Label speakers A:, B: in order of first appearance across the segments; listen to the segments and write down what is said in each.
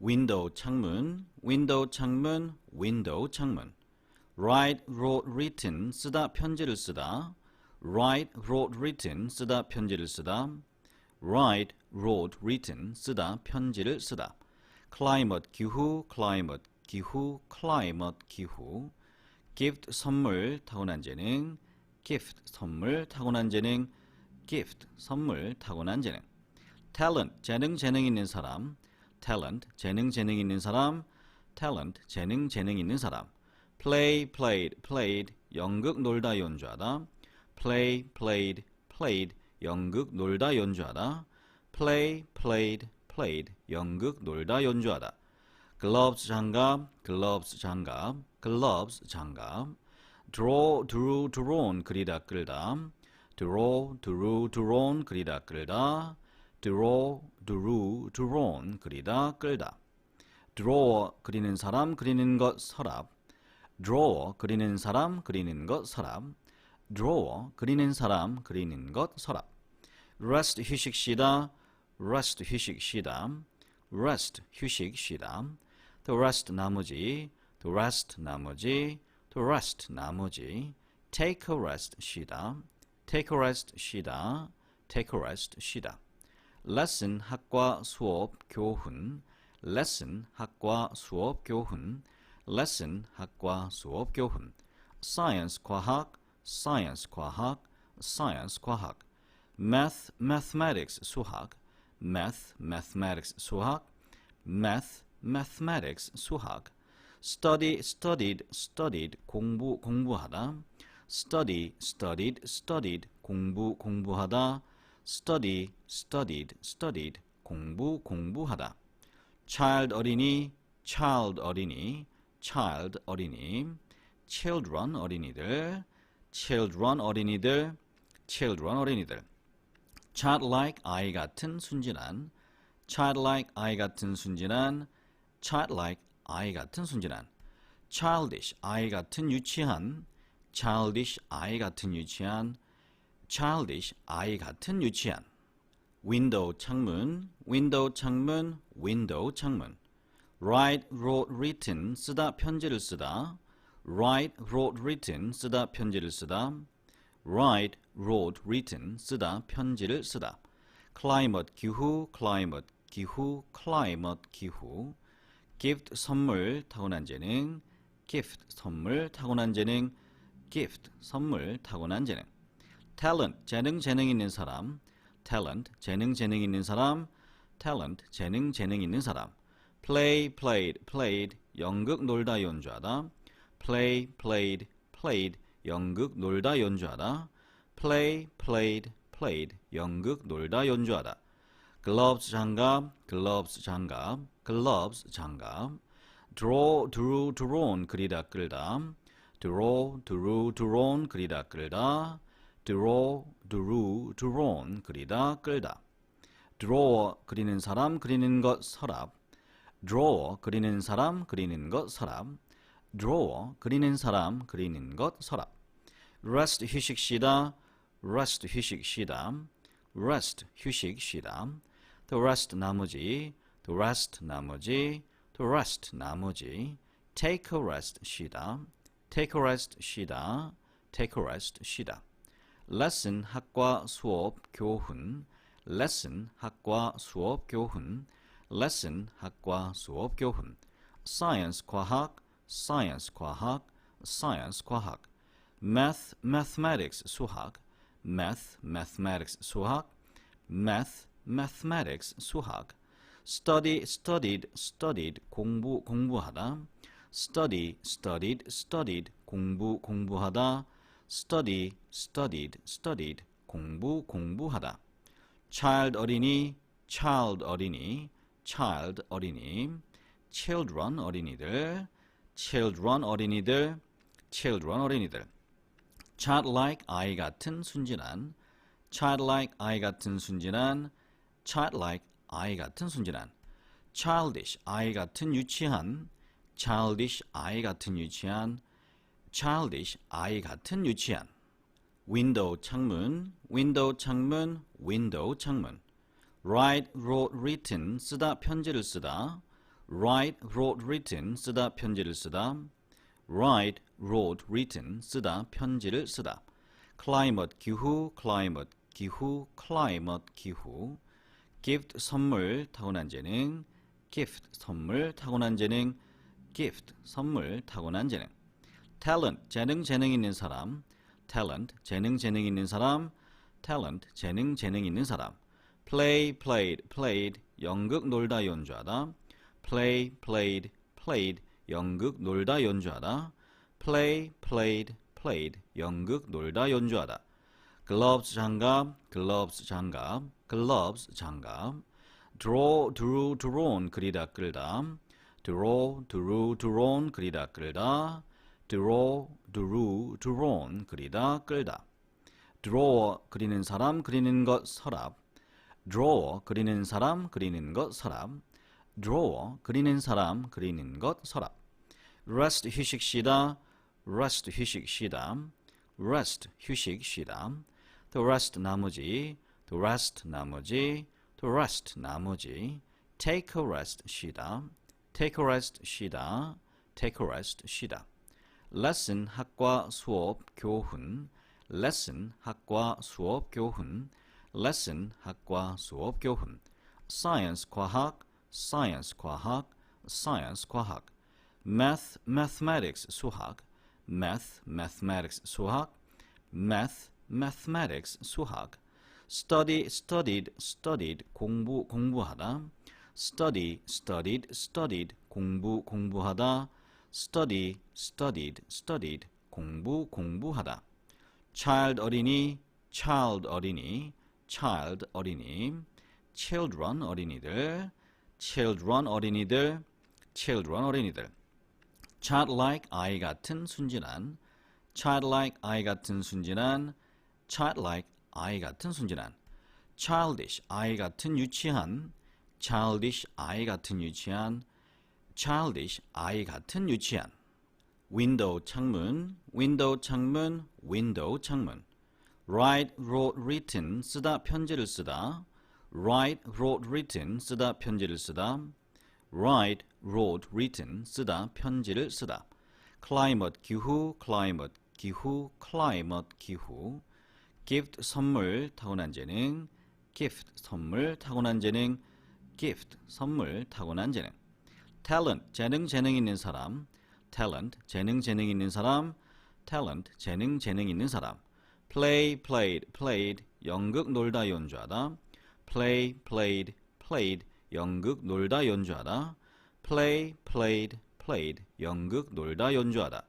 A: window 창문, window 창문, window 창문. write, wrote, written 쓰다 편지를 쓰다. write, wrote, written 쓰다 편지를 쓰다. write, wrote, written 쓰다 편지를 쓰다. climate 기후, climate 기후, climate 기후. gift 선물 타고난 재능, gift 선물 타고난 재능, gift 선물 타고난 재능. talent 재능 있는 사람, talent 재능 있는 사람, talent 재능 있는 사람. play played 연극 놀다 연주하다. play played 연극 놀다 연주하다. play played 연극 놀다 연주하다. gloves 장갑 drawn 그리다 끌다. drawn 그리다 끌다. drawn 그리다 끌다. draw 그리는 사람 그리는 것 서랍. draw 그리는 사람 그리는 것 서랍. draw 그리는 사람 그리는 것 서랍. rest 휴식 쉬다. rest 휴식 쉬다. rest 휴식 쉬다. to rest 나머지. to rest 나머지. to rest 나머지. take a rest 쉬다. take a rest 쉬다. take a rest 쉬다. lesson 학과 수업 교훈. lesson 학과 수업 교훈. lesson 학과 수업 교훈. science 과학 science 과학 science 과학. mathematics 수학 mathematics 수학 mathematics 수학. studied 공부하다. studied 공부하다. studied 공부하다. child 어린이 children 어린이들. childlike 아이 같은 순진한. childlike 아이 같은 순진한. childish 아이 같은 유치한. childish 아이 같은 유치한. window 창문. write, wrote, written 쓰다 편지를 쓰다. write, wrote, written 쓰다 편지를 쓰다. write, wrote, written 쓰다 편지를 쓰다. climate 기후. gift 선물 타고난 재능. gift 선물 타고난 재능. talent 재능 있는 사람. talent 재능 있는 사람. talent 재능 있는 사람. play played 연극 놀다 연주하다. play played 연극 놀다 연주하다. play played 연극 놀다 연주하다. gloves 장갑 drawn 그리다 끌다. drawn 그리다 끌다. drawn 그리다 끌다. draw 그리는 사람 그리는 것 서랍. draw 그리는 사람 그리는 것 서랍. draw 그리는 사람 그리는 것 서랍. rest 휴식 쉬다. rest 휴식 쉬다. to rest 나머지. take a rest 쉬다. lesson 학과 수업 교훈. science 과학. mathematics 수학. studied 공부하다. studied 공부하다. studied 공부하다. child 어린이. children 어린이들. childlike 아이 같은 순진한. childlike 아이 같은 순진한. childish 아이 같은 유치한. childish 아이 같은 유치한. window 창문. write, wrote, written 쓰다 편지를 쓰다. write, wrote, written 쓰다 편지를 쓰다. write, wrote, written 쓰다 편지를 쓰다. climate 기후, climate 기후, climate 기후. gift 선물 타고난 재능, gift 선물 타고난 재능, gift 선물 타고난 재능. talent 재능 있는 사람, talent 재능 있는 사람, talent 재능 있는 사람. play played played 연극 놀다 연주하다. play played played 연극 놀다 연주하다. play played played 연극 놀다 연주하다. gloves 장갑, gloves 장갑, gloves 장갑. draw drew drawn 그리다 끌다. draw drew drawn 그리다 끌다. draw drew drawn 그리다 끌다. draw 그리는 사람 그리는 것 서랍. draw 그리는 사람 그리는 것 서랍. draw 그리는 사람 그리는 것 서랍. rest 휴식 쉬다. rest 휴식 쉬다. rest 휴식 쉬다. to rest 나머지. to rest 나머지. to rest 나머지. take a rest 쉬다. take a rest 쉬다. take a rest 쉬다. lesson 학과 수업 교훈. lesson 학과 수업 교훈. lesson 학과 수업 교훈. science 과학. science 과학. science 과학. math mathematics 수학. math mathematics 수학. math mathematics 수학. study studied studied 공부하다. study studied studied 공부하다. study studied studied 공부하다. child 어린이 child 어린이 child 어린이. children 어린이들 children 어린이들 children 어린이들. childlike 아이 같은 순진한. childlike 아이 같은 순진한. childlike 아이 같은 순진한. childish 아이 같은 유치한. childish 아이 같은 유치한. childish 아이 같은 유치한. window 창문, window 창문, window 창문. write, wrote, written 쓰다 편지를 쓰다. write, wrote, written 쓰다 편지를 쓰다. write, wrote, written 쓰다 편지를 쓰다. climate 기후, climate 기후, climate 기후. gift 선물 타고난 재능. gift 선물 타고난 재능. gift 선물 타고난 재능. talent 재능 있는 사람. talent 재능 있는 사람. talent 재능 있는 사람. play played played 연극 놀다 연주하다. play played played 연극 놀다 연주하다. play played played 연극 놀다 연주하다.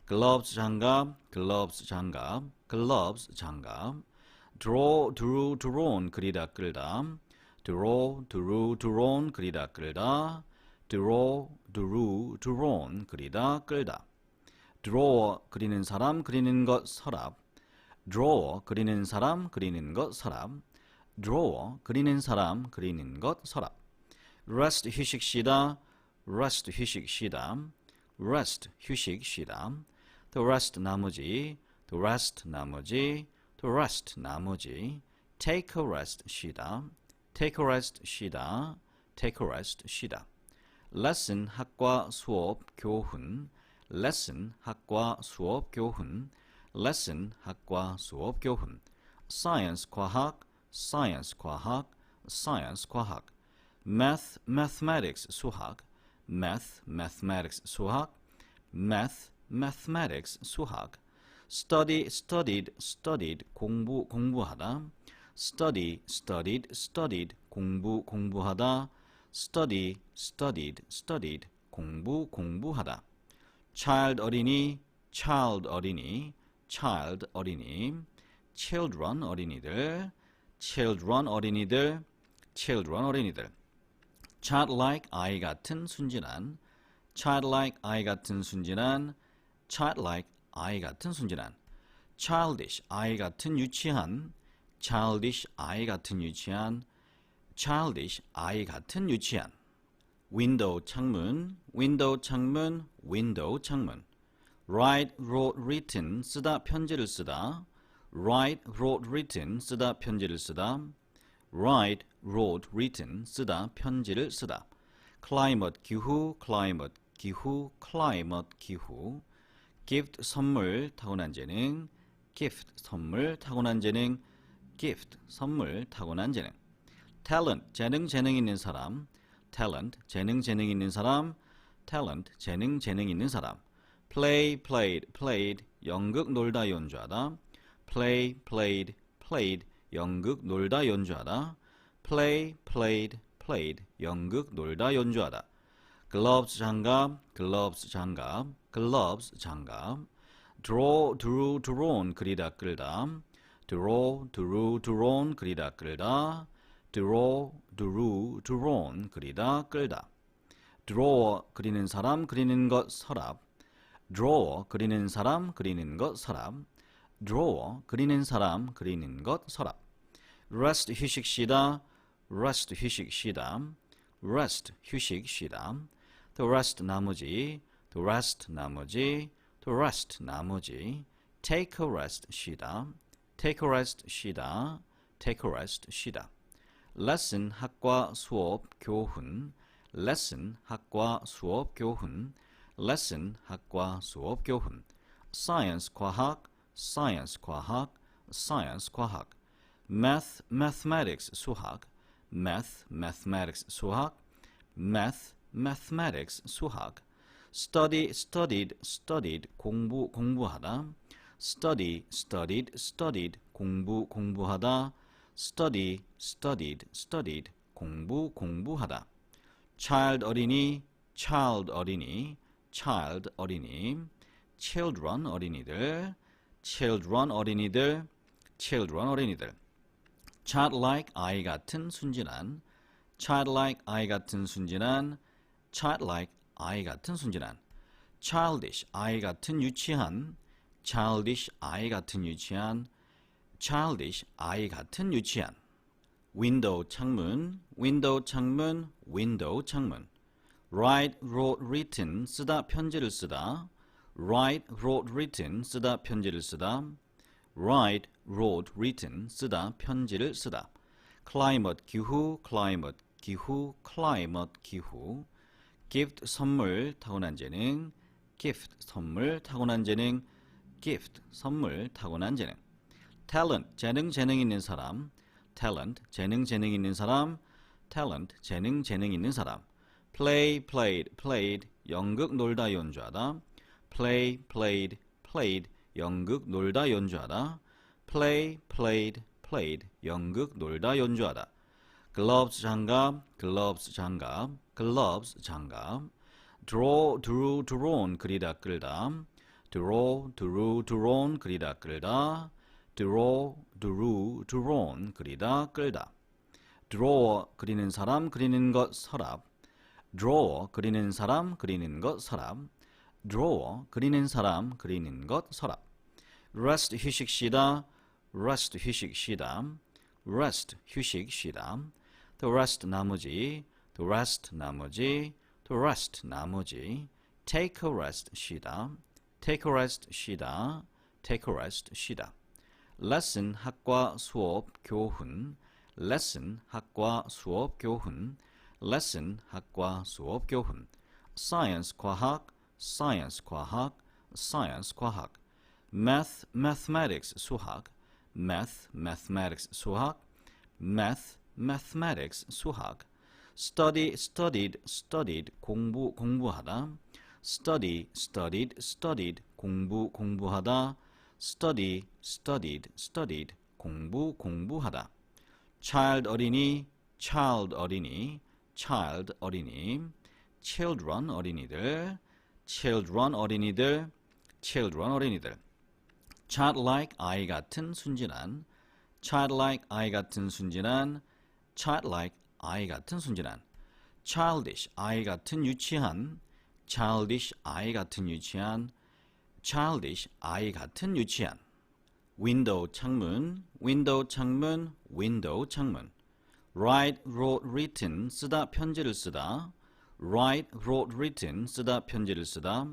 A: gloves 장갑, gloves 장갑, gloves 장갑. draw drew drawn 그리다 끌다. draw drew drawn 그리다 끌다. draw drew drawn 그리다 끌다. draw 그리는 사람 그리는 것 서랍. draw 그리는 사람 그리는 것 서랍. draw 그리는 사람 그리는 것 서랍. rest 휴식 쉬다. rest 휴식 쉬다. rest 휴식 쉬다. to rest 나머지. to rest 나머지. to rest 나머지. take a rest 쉬다. take a rest 쉬다. take a rest 쉬다. lesson 학과 수업 교훈. lesson 학과 수업 교훈. lesson 학과 수업 교훈. science 과학. science 과학. science 과학. math mathematics 수학. math mathematics 수학. math mathematics 수학. study studied studied 공부하다. study studied studied 공부하다. study studied studied 공부하다. child 어린이 child 어린이 child 어린이. children 어린이들 children 어린이들 children 어린이들. childlike 아이 같은 순진한. childlike 아이 같은 순진한. childlike 아이 같은 순진한. childish 아이 같은 유치한. childish 아이 같은 유치한. childish 아이 같은 유치한. window 창문, window 창문, window 창문. write, wrote, written 쓰다 편지를 쓰다. write, wrote, written 쓰다 편지를 쓰다. write, wrote, written 쓰다 편지를 쓰다. climate 기후, climate 기후, climate 기후. gift 선물, 타고난 재능. gift 선물, 타고난 재능. gift 선물, 타고난 재능. talent 재능 있는 사람. talent 재능 있는 사람. talent 재능 있는 사람. played 연극 놀다 연주하다. played 연극 놀다 연주하다. played 연극 놀다 연주하다. gloves 장갑 drawn 그리다 끌다. drawn 그리다 끌다. drawn 그리다 끌다. draw 그리는 사람 그리는 것 서랍. draw 그리는 사람 그리는 것 서랍. draw 그리는 사람 그리는 것 서랍. rest 휴식 쉬다. rest 휴식 쉬다. rest 휴식 쉬다. to rest 나머지. to rest 나머지. to rest 나머지. take a rest 쉬다. take a rest 쉬다. take a rest 쉬다. lesson 학과 수업 교훈. lesson 학과 수업 교훈. lesson 학과 수업 교훈. science 과학. science 과학. science 과학. mathematics 수학. mathematics 수학. mathematics 수학. studied 공부하다. studied 공부하다. studied 공부하다. child 어린이. children 어린이들. childlike 아이 같은 순진한. childlike 아이 같은 순진한. childish 아이 같은 유치한. childish 아이 같은 유치한. window 창문. write wrote written 쓰다 편지를 쓰다. write wrote written 쓰다 편지를 쓰다. write wrote written 쓰다 편지를 쓰다. climate 기후. gift 선물 타고난 재능. gift 선물 타고난 재능. talent 재능 있는 사람. talent 재능 있는 사람. talent 재능 있는 사람. played 연극 놀다 연주하다. played 연극 놀다 연주하다. played 연극 놀다 연주하다. gloves 장갑. drawn 그리다 끌다. drawn 그리다 끌다. drawn 그리다 끌다. drawer 그리는 사람 그리는 것 서랍. drawer 그리는 사람 그리는 것 서랍. drawer 그리는 사람 그리는 것 서랍. rest 휴식 쉬다. rest 휴식 쉬다. to rest 나머지. take a rest 쉬다. lesson 학과 수업 교훈. science 과학. mathematics 수학. studied 공부하다. studied 공부하다. studied 공부하다. child 어린이. children 어린이들. childlike 아이 같은 순진한. childlike 아이 같은 순진한. childish 아이 같은 유치한. childish 아이 같은 유치한. window 창문. write wrote written 쓰다 편지를 쓰다. write wrote written 쓰다 편지를 쓰다.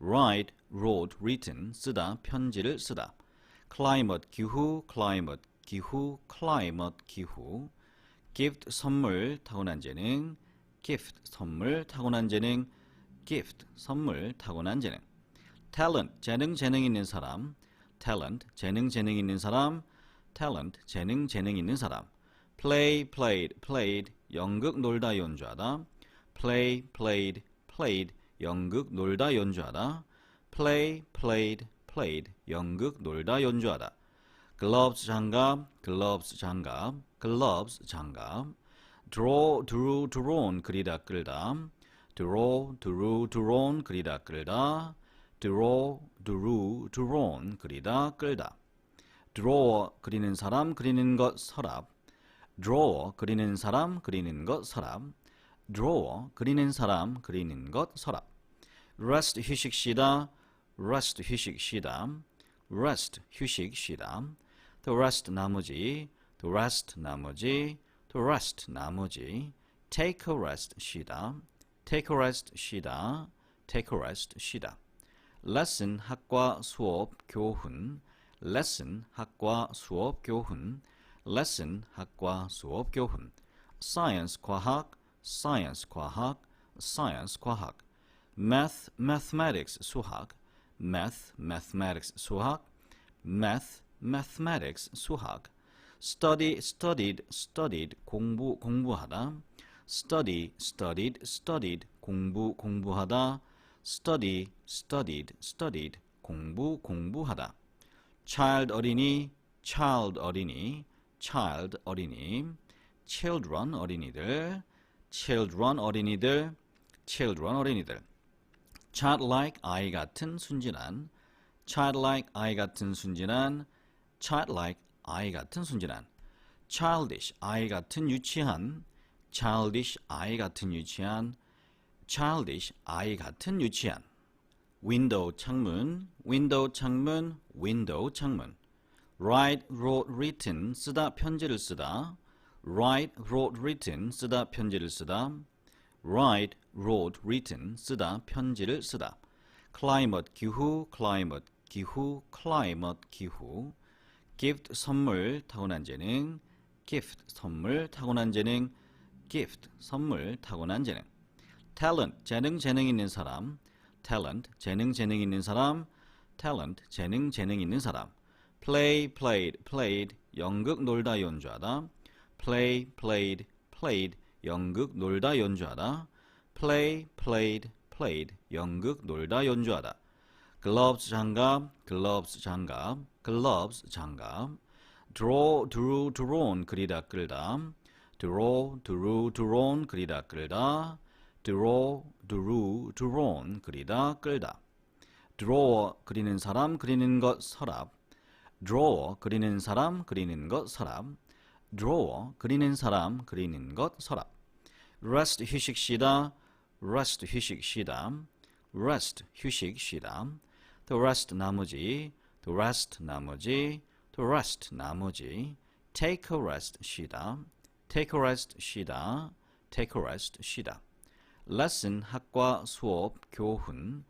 A: write wrote written 쓰다 편지를 쓰다. climate 기후. gift 선물 타고난 재능. gift, 선물, 타고난 재능, gift, 선물, 타고난 재능. talent, 재능 있는 사람, talent, 재능 있는 사람, talent, 재능 있는 사람. played, 연극 놀다 연주하다. played, 연극 놀다 연주하다. played, 연극 놀다 연주하다. gloves, 장갑. drawn, 그리다 끌다. drawn, 그리다 끌다. drawn, 그리다 끌다. draw, 그리는 사람, 그리는 것, 서랍. draw, 그리는 사람, 그리는 것, 서랍. draw, 그리는 사람, 그리는 것, 서랍. rest, 휴식 쉬다. 휴식 쉬다. to rest, 나머지. take a rest, 쉬다. lesson, 학과, 수업, 교훈. 학과, 수업, 교훈. science, 과학. mathematics, 수학. 수학. studied, 공부하다. studied, 공부하다. studied, 공부하다. child, 어린이. children, 어린이들. childlike, 아이 같은, 순진한. childlike, 아이 같은, 순진한. childish, 아이 같은, 유치한. window, 창문. write, wrote, written, 쓰다, 편지를 쓰다. write, wrote, written, 쓰다, 편지를 쓰다. climate, 기후. gift, 선물, 타고난 재능. talent, 재능 있는 사람. 재능 있는 사람. played, 연극 놀다 연주하다. played, 연극 놀다 연주하다. played, 연극 놀다 연주하다. gloves, 장갑. drawn, 그리다 끌다. drawn, 그리다 끌다. drawn, 그리다 끌다. drawer, 그리는 사람, 그리는 것, 서랍. drawer, 그리는 사람, 그리는 것, 서랍. rest, 휴식 쉬다. to rest, 나머지. take a rest, 쉬다. lesson, 학과, 수업, 교훈.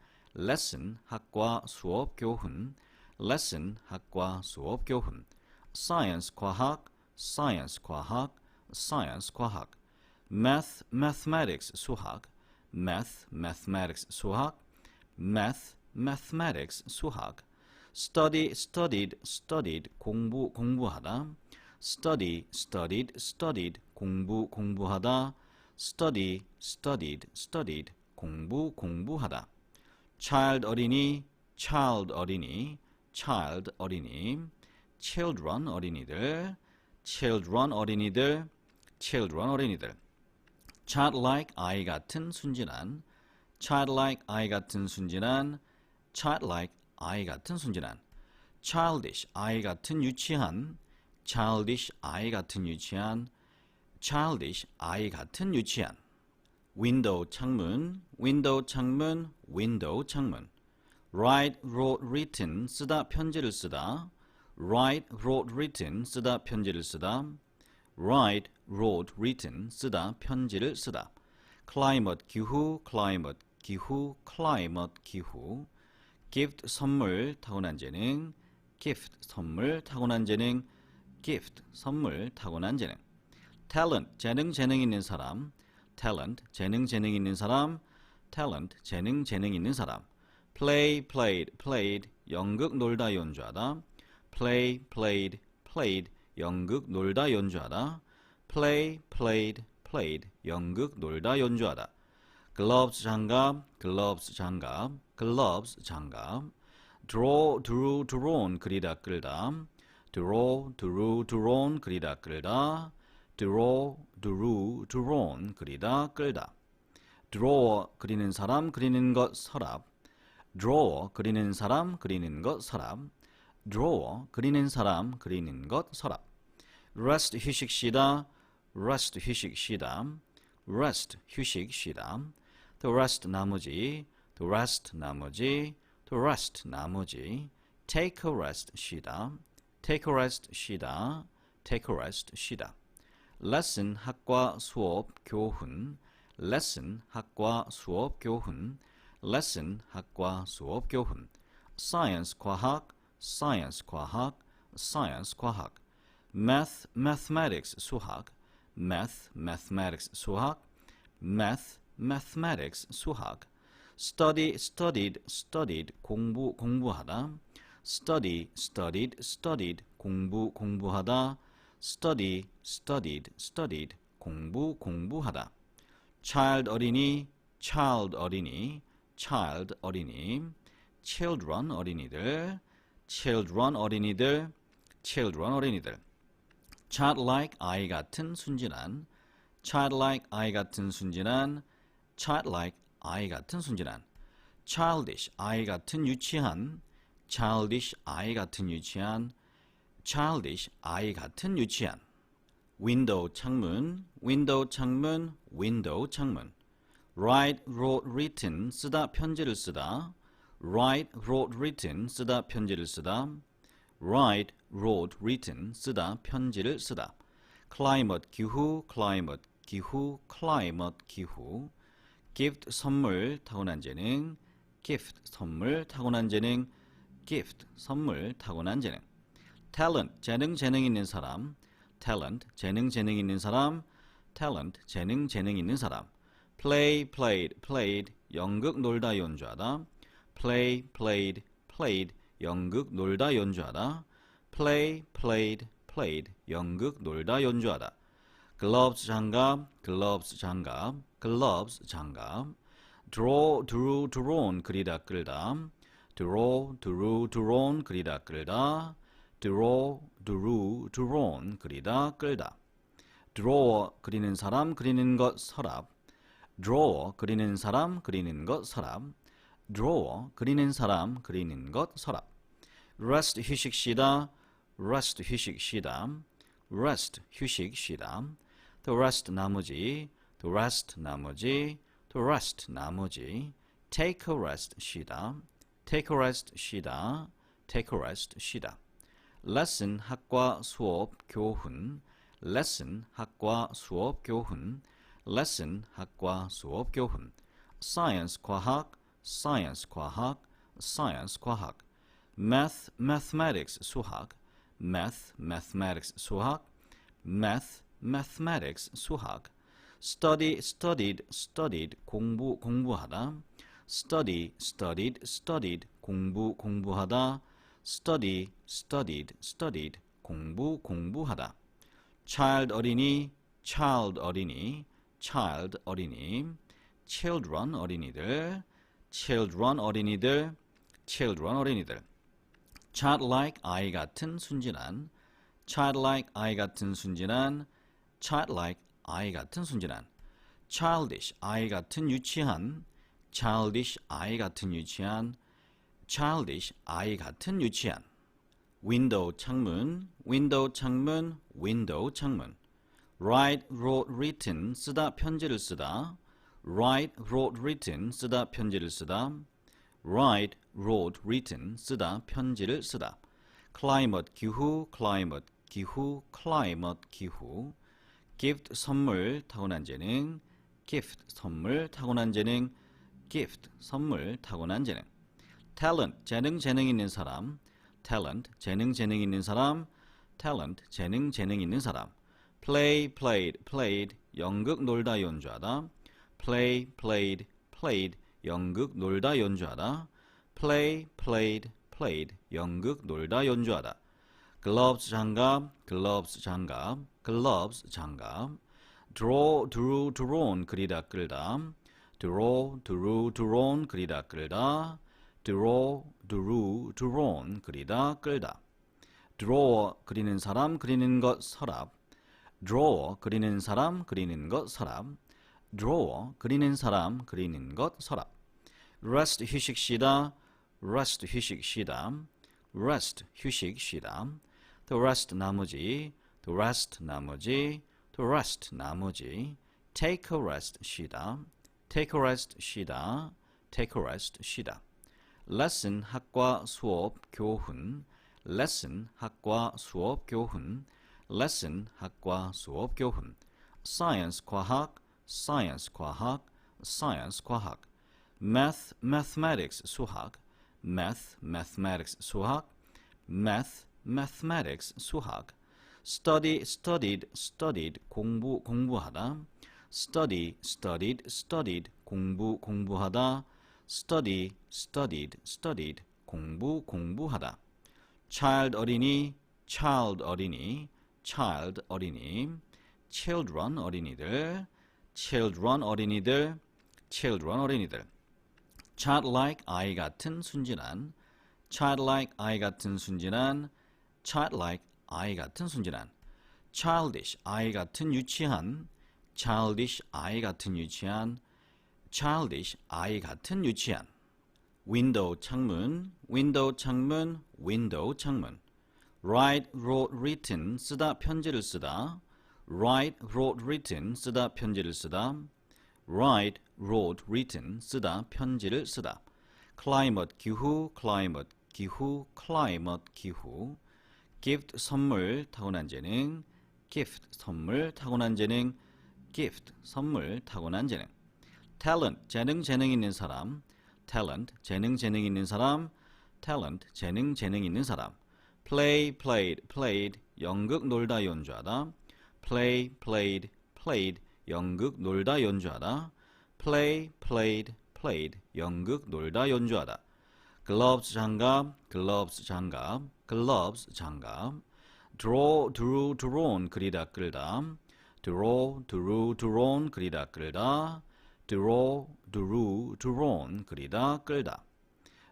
A: science, 과학. mathematics, 수학. studied, 공부하다. studied, 공부하다. studied, 공부하다. child, 어린이. children, 어린이들. childlike, 아이 같은, 순진한. childlike, 아이 같은, 순진한. childish, 아이 같은, 유치한. window, 창문. write, wrote, written, 쓰다, 편지를 쓰다. write, wrote, written, 쓰다, 편지를 쓰다. climate, 기후. gift, 선물, 타고난 재능. talent, 재능 있는 사람. talent, 재능 있는 사람, talent, 재능 있는 사람. play, played, played, 연극 놀다 연주하다. play, played, played, 연극 놀다 연주하다. play, played, played, 연극 놀다 연주하다. gloves 장갑, gloves 장갑, gloves 장갑. draw, drew, drawn, 그리다 끌다. draw, drew, drawn, 그리다 끌다. draw, drew, drawn, 그리다 끌다. draw, 그리는 사람, 그리는 것, 서랍. draw, 그리는 사람, 그리는 것, 서랍. draw, 그리는 사람, 그리는 것, 서랍. rest, 휴식 쉬다. rest, 휴식 쉬다. rest, 휴식 쉬다. to rest, 나머지. to rest, 나머지. to rest, 나머지. take a rest, 쉬다. take a rest, 쉬다. take a rest, 쉬다. lesson, 학과, 수업, 교훈. lesson, 학과, 수업, 교훈. lesson, 학과, 수업, 교훈. science, 과학. science, 과학. science, 과학. math, mathematics, 수학. math, mathematics, 수학. math, mathematics, 수학. study, studied, studied, 공부하다. study, studied, studied, 공부하다. study, studied, studied, 공부하다. child, 어린이. child, 어린이. child, 어린이. children, 어린이들. children, 어린이들. children, 어린이들. childlike, 아이 같은, 순진한. childlike, 아이 같은, 순진한. childlike, 아이 같은, 순진한. childish, 아이 같은, 유치한. childish, 아이 같은, 유치한. childish, 아이 같은, 유치한. window, 창문. window, 창문. window, 창문. write, wrote, written, 쓰다, 편지를 쓰다. write, wrote, written, 쓰다, 편지를 쓰다. write, wrote, written, 쓰다, 편지를 쓰다. climate, 기후. climate, 기후. climate, 기후. gift, 선물, 타고난 재능. gift, 선물, 타고난 재능. gift, 선물, 타고난 재능. talent, 재능 있는 사람. talent, 재능 있는 사람. talent, 재능 있는 사람. play, played, played, 연극 놀다 연주하다. play, played, played, 연극 놀다 연주하다. play, played, played, 연극 놀다 연주하다. gloves, 장갑. gloves, 장갑. gloves, 장갑. draw, drew, drawn, 그리다 끌다. draw, drew, drawn, 그리다 끌다. draw, drew, drawn, 그리다 끌다. draw, 그리는 사람, 그리는 것, 서랍. draw, 그리는 사람, 그리는 것, 서랍. draw, 그리는 사람, 그리는 것, 서랍. rest, 휴식 쉬다. rest, 휴식 쉬다. rest, 휴식 쉬다. to rest, 나머지. to rest, 나머지. to rest, 나머지. take a rest, 쉬다. take a rest, 쉬다. take a rest, 쉬다. lesson, 학과, 수업, 교훈. lesson, 학과, 수업, 교훈. lesson, 학과, 수업, 교훈. science, 과학. science, 과학. science, 과학. math, mathematics, 수학. math, mathematics, 수학. math, mathematics, 수학. study, studied, studied, 공부하다. study, studied, studied, 공부하다. study, studied, studied, 공부하다. child, 어린이. child, 어린이. child, 어린이. children, 어린이들. children, 어린이들. children, 어린이들. childlike, 아이 같은, 순진한. childlike, 아이 같은, 순진한. childlike, 아이 같은, 순진한. childish, 아이 같은, 유치한. childish, 아이 같은, 유치한. childish, 아이 같은, 유치한. window, 창문. window, 창문. window, 창문. write, wrote, written, 쓰다, 편지를 쓰다. write, wrote, written, 쓰다, 편지를 쓰다. write, wrote, written, 쓰다, 편지를 쓰다. climate, 기후. climate, 기후. climate, 기후. gift, 선물, 타고난 재능. gift, 선물, 타고난 재능. gift, 선물, 타고난 재능. talent, 재능 있는 사람. talent, 재능 있는 사람. talent, 재능 있는 사람. play, played, played, 연극 놀다 연주하다. play, played, played, 연극 놀다 연주하다. play, played, played, 연극 놀다 연주하다. gloves 장갑, gloves 장갑, gloves 장갑. draw, drew, drawn, 그리다 끌다. draw, drew, drawn, 그리다 끌다. draw, drew, drawn, 그리다 끌다. draw, 그리는 사람, 그리는 것, 서랍. draw, 그리는 사람, 그리는 것, 서랍. draw, 그리는 사람, 그리는 것, 서랍. rest, 휴식 쉬다. rest, 휴식 쉬다. rest, 휴식 쉬다. to rest, 나머지. to rest, 나머지. to rest, 나머지. take a rest, 쉬다. take a rest, 쉬다. take a rest, 쉬다. lesson, 학과, 수업, 교훈. lesson, 학과, 수업, 교훈. lesson, 학과, 수업, 교훈. science, 과학. science, 과학. science, 과학. math, mathematics, 수학. math, mathematics, 수학. math, mathematics, 수학. study, studied, studied, 공부, 공부하다. study, studied, studied, 공부, 공부하다. study, studied, studied, 공부, 공부하다. child, 어린이. child, 어린이. child, 어린이. children, 어린이들. children, 어린이들. children, 어린이들. childlike, 아이 같은, 순진한. childlike, 아이 같은, 순진한. childlike, 아이 같은, 순진한. childish, 아이 같은, 유치한. childish, 아이 같은, 유치한. childish, 아이 같은, 유치한. window, 창문. window, 창문. window, 창문. write, wrote, written, 쓰다, 편지를 쓰다. write, wrote, written, 쓰다, 편지를 쓰다. write, wrote, written, 쓰다, 편지를 쓰다. climate, 기후. climate, 기후. climate, 기후. gift, 선물, 타고난 재능. gift, 선물, 타고난 재능. gift, 선물, 타고난 재능. talent, 재능, 재능 있는 사람. talent, 재능, 재능 있는 사람. talent, 재능, 재능 있는 사람. play, played, played, 연극, 놀다, 연주하다. play, played, played, 연극, 놀다, 연주하다. play, played, played, 연극, 놀다, 연주하다. gloves, 장갑. gloves, 장갑. gloves, 장갑. draw, drew, drawn, 그리다, 끌다. draw, drew, drawn, 그리다, 끌다. draw, drew, drawn, 그리다, 끌다.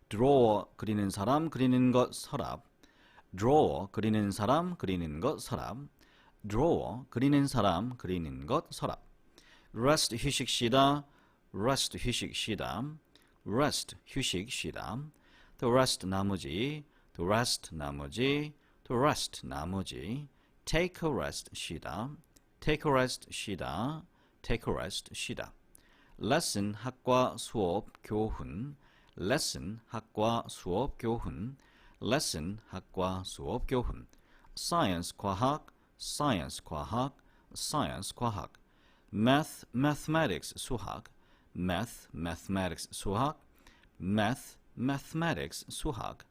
A: draw, 그리는 사람, 그리는 것, 서랍. draw, 그리는 사람, 그리는 것, 서랍. draw, 그리는 사람, 그리는 것, 서랍. rest, 휴식 쉬다. rest, 휴식 쉬다. rest, 휴식 쉬다. to rest, 나머지. to rest, 나머지. to rest, 나머지. take a rest, 쉬다. take a rest, 쉬다. take a rest, 쉬다. lesson, 학과, 수업, 교훈. lesson, 학과, 수업, 교훈. lesson, 학과, 수업, 교훈. science, 과학. science, 과학. science, 과학. math, mathematics, 수학. math, mathematics, 수학. math, mathematics, 수학.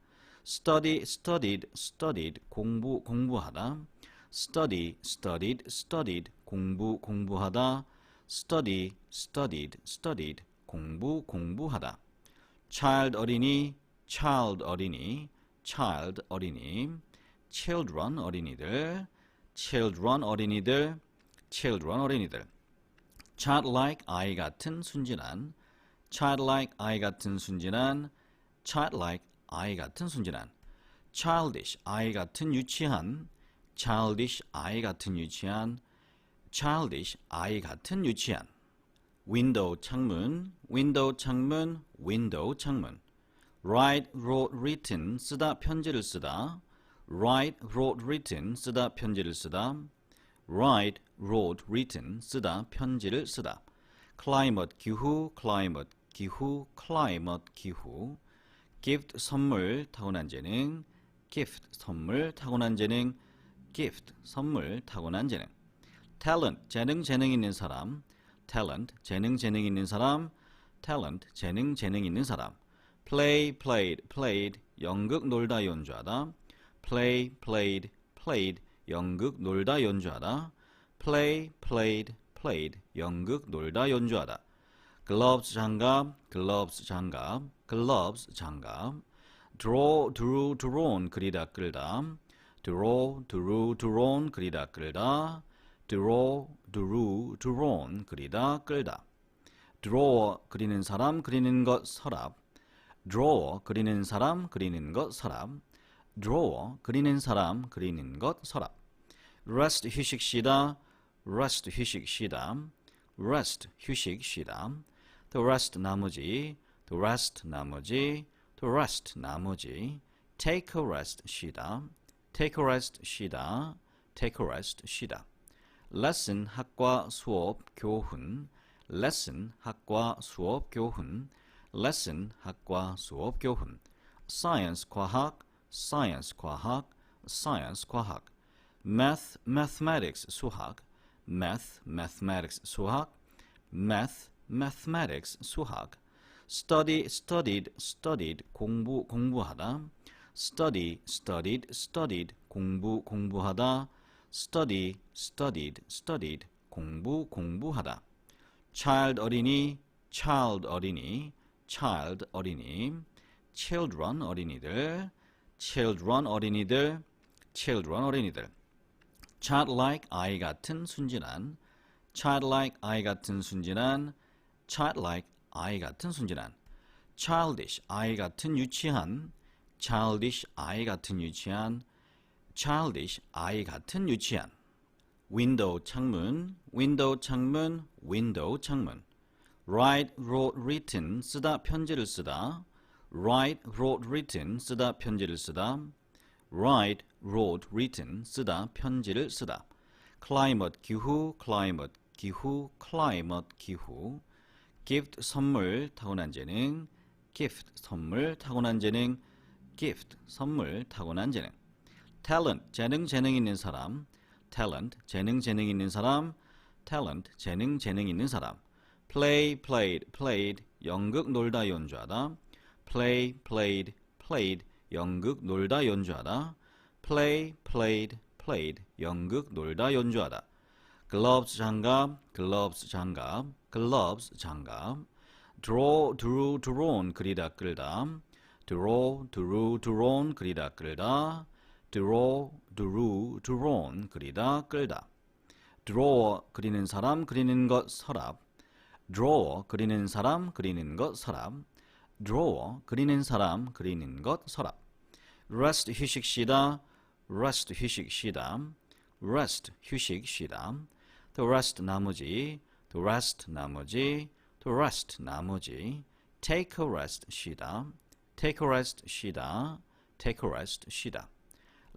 A: study, studied, studied, 공부, 공부하다. study, studied, studied, 공부, 공부하다. study, studied, studied, 공부, 공부하다. child, 어린이. child, 어린이. child, 어린이. children, 어린이들. children, 어린이들. children, 어린이들. childlike, 아이 같은, 순진한. childlike, 아이 같은, 순진한. childlike, 아이 같은, 순진한. childish, 아이 같은, 유치한. childish, 아이 같은, 유치한. childish, 아이 같은, 유치한. window, 창문. window, 창문. window, 창문. write, wrote, written, 쓰다, 편지를 쓰다. write, wrote, written, 쓰다, 편지를 쓰다. write, wrote, written, 쓰다, 편지를 쓰다. climate, 기후. climate, 기후. climate, 기후. gift, 선물, 타고난 재능. gift, 선물, 타고난 재능. gift, 선물, 타고난 재능. talent, 재능, 재능 있는 사람. talent, 재능, 재능 있는 사람. talent, 재능, 재능 있는 사람. play, played, played, 연극, 놀다, 연주하다. play, played, played, 연극, 놀다, 연주하다. play, played, played 연극 놀다 연주하다. gloves 장갑, gloves 장갑, gloves 장갑. draw, drew, drawn 그리다 끌다. draw, drew, drawn 그리다 끌다. draw, drew, drawn 그리다 끌다. draw 그리는 사람 그리는 것 서랍. draw 그리는 사람 그리는 것 서랍. draw 그리는 사람 그리는 것 서랍. rest 휴식 쉬다. rest 휴식 쉬다. rest 휴식 쉬다. to rest 나머지. to rest 나머지. to rest 나머지. take a rest 쉬다. take a rest 쉬다. take a rest 쉬다. lesson 학과 수업 교훈. lesson 학과 수업 교훈. lesson 학과 수업 교훈. science 과학. science 과학. science 과학. math mathematics 수학. math mathematics 수학. math mathematics 수학. study studied studied 공부하다. study studied studied 공부하다. study studied studied 공부하다. child 어린이. child 어린이. child 어린이. children 어린이들. children 어린이들. children 어린이들. childlike 아이 같은 순진한. childlike 아이 같은 순진한. childlike 아이 같은 순진한. childish 아이 같은 유치한. childish 아이 같은 유치한. childish 아이 같은 유치한. window 창문. window 창문. window 창문. write, wrote, written 쓰다 편지를 쓰다. write, wrote, written 쓰다 편지를 쓰다. write, wrote, written 쓰다 편지를 쓰다. climate 기후. climate 기후. climate 기후. gift 선물 타고난 재능. gift 선물 타고난 재능. gift 선물 타고난 재능. talent 재능 있는 사람. talent 재능 있는 사람. talent 재능 있는 사람. play played played 연극 놀다 연주하다. play played played 연극 놀다 연주하다. play played played 연극 놀다 연주하다. gloves 장갑. gloves 장갑. gloves 장갑. draw drew drawn 그리다 끌다. draw drew drawn 그리다 끌다. draw drew drawn 그리다 끌다. draw 그리는 사람 그리는 것 서랍. draw 그리는 사람 그리는 것 서랍. draw 그리는 사람 그리는 것 서랍. rest 휴식 쉬다. rest 휴식 쉬다. rest 휴식 쉬다. to rest 나머지. to rest 나머지. to rest 나머지. take a rest 쉬다. take a rest 쉬다. take a rest 쉬다.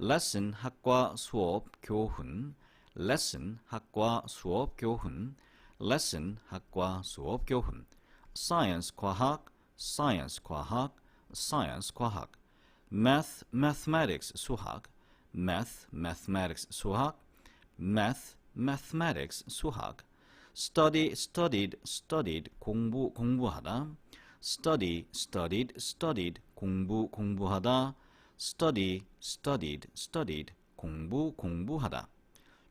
A: lesson 학과 수업 교훈. lesson 학과 수업 교훈. lesson 학과 수업 교훈. science 과학. science 과학. science 과학. math mathematics 수학. math mathematics 수학. math mathematics 수학. study studied studied 공부하다. study studied studied 공부하다. study studied studied 공부하다.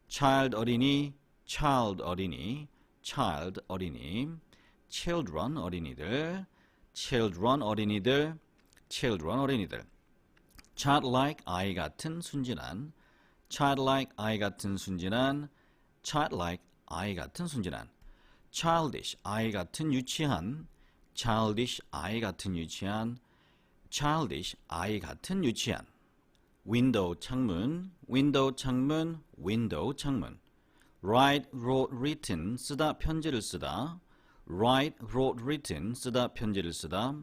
A: child 어린이. child 어린이. child 어린이. children 어린이들. children 어린이들. children 어린이들. childlike 아이 같은 순진한. childlike 아이 같은 순진한. childlike 아이 같은 순진한. childish 아이 같은 유치한. childish 아이 같은 유치한. childish 아이 같은 유치한. window 창문. window 창문. window 창문. write, wrote, written 쓰다 편지를 쓰다. write, wrote, written 쓰다 편지를 쓰다.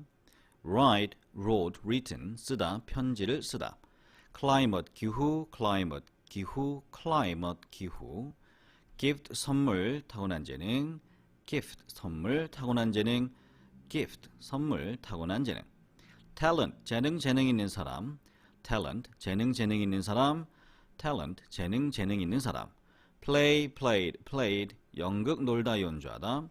A: write, wrote, written 쓰다 편지를 쓰다. climate 기후. climate 기후. climate 기후. gift 선물 타고난 재능. gift 선물 타고난 재능. gift 선물 타고난 재능. talent 재능 있는 사람. talent 재능 있는 사람. talent 재능 있는 사람. play played played 연극 놀다 연주하다.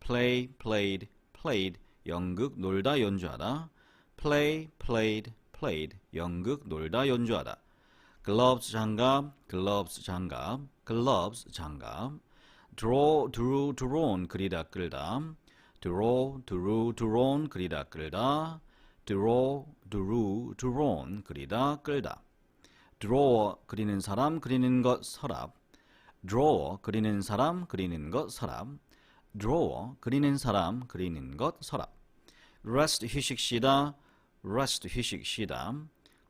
A: play played played 연극 놀다 연주하다. play played played 연극 놀다 연주하다. gloves 장갑. gloves 장갑. gloves 장갑. draw, drew, drawn 그리다 끌다 draw, drew, drawn 그리다 끌다 draw, drew, drawn 그리다 끌다 draw 그리는 사람 그리는 것 서랍 draw 그리는 사람 그리는 것 서랍 draw 그리는 사람 그리는 것 서랍 rest 휴식 쉬다 rest 휴식 쉬다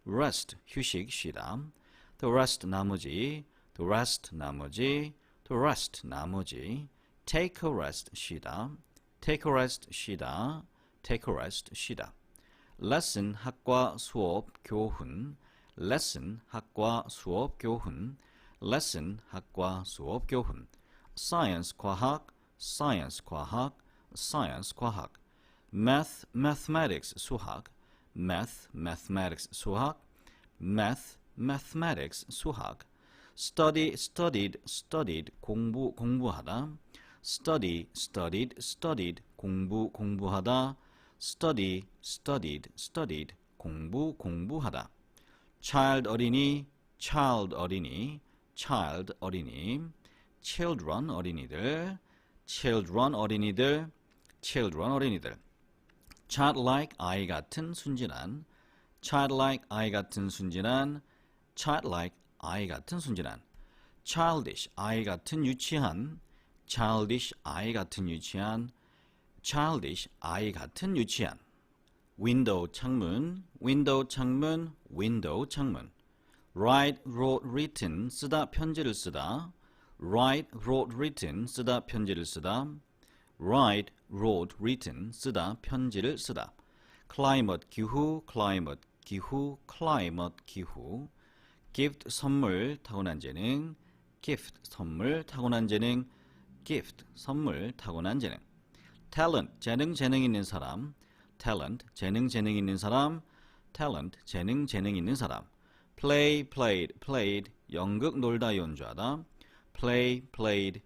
A: rest 휴식 쉬다 to rest 나머지 to rest 나머지 to rest 나머지 take a rest 쉬다 take a rest 쉬다 take a rest 쉬다 lesson 학과 수업 교훈 lesson 학과 수업 교훈 lesson 학과 수업 교훈 science 과학 science 과학 science 과학 math mathematics 수학 math mathematics 수학 math mathematics 수학 study studied studied 공부 공부하다 study studied studied 공부 공부하다 study studied studied 공부 공부하다 child 어린이 child 어린이 child 어린이 children 어린이들 children 어린이들 children 어린이들 childlike 아이 같은 순진한 childlike 아이 같은 순진한 childlike 아이 같은 순진한 childish 아이 같은 유치한 childish 아이 같은 유치한 childish 아이 같은 유치한 window 창문 window 창문 window 창문 write wrote written 쓰다 편지를 쓰다 write wrote written 쓰다 편지를 쓰다 write wrote written 쓰다 편지를 쓰다 climate 기후 climate 기후 climate 기후 gift 선물 타고난 재능 gift 선물 타고난 재능 gift 선물 타고난 재능 talent 재능 있는 사람 talent 재능 있는 사람 talent 재능 있는 사람 play played 연극 놀다 연주하다 play played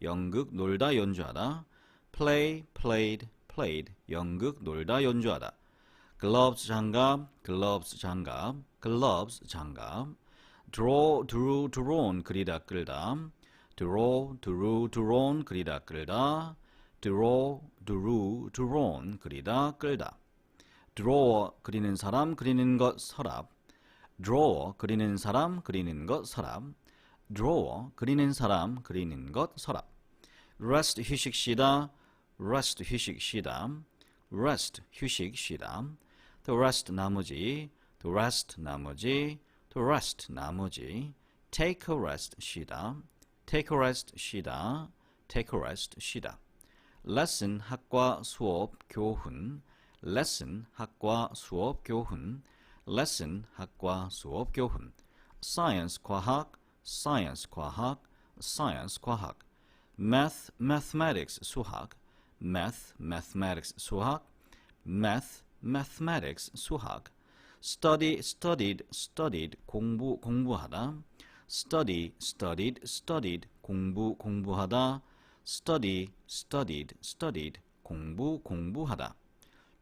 A: 연극 놀다 연주하다 play played 연극 놀다 연주하다 gloves 장갑 draw drew drawn 그리다 끌다 draw drew drawn 그리다 끌다 draw drew drawn 그리다 끌다 draw 그리는 사람 그리는 것 서랍 draw 그리는 사람 그리는 것 서랍 draw 그리는 사람 그리는 것 서랍 rest 휴식 쉬다 rest 휴식 쉬다 rest 휴식 쉬다 to rest 나머지 to rest 나머지 to rest 나머지 take a rest 쉬다 take a rest 쉬다 take a rest 쉬다 lesson 학과 수업 교훈 lesson 학과 수업 교훈 lesson 학과 수업 교훈 science 과학 science 과학 science 과학 math mathematics 수학 math mathematics 수학 math mathematics 수학 study studied 공부 공부하다 study studied 공부 공부하다 study studied 공부 공부하다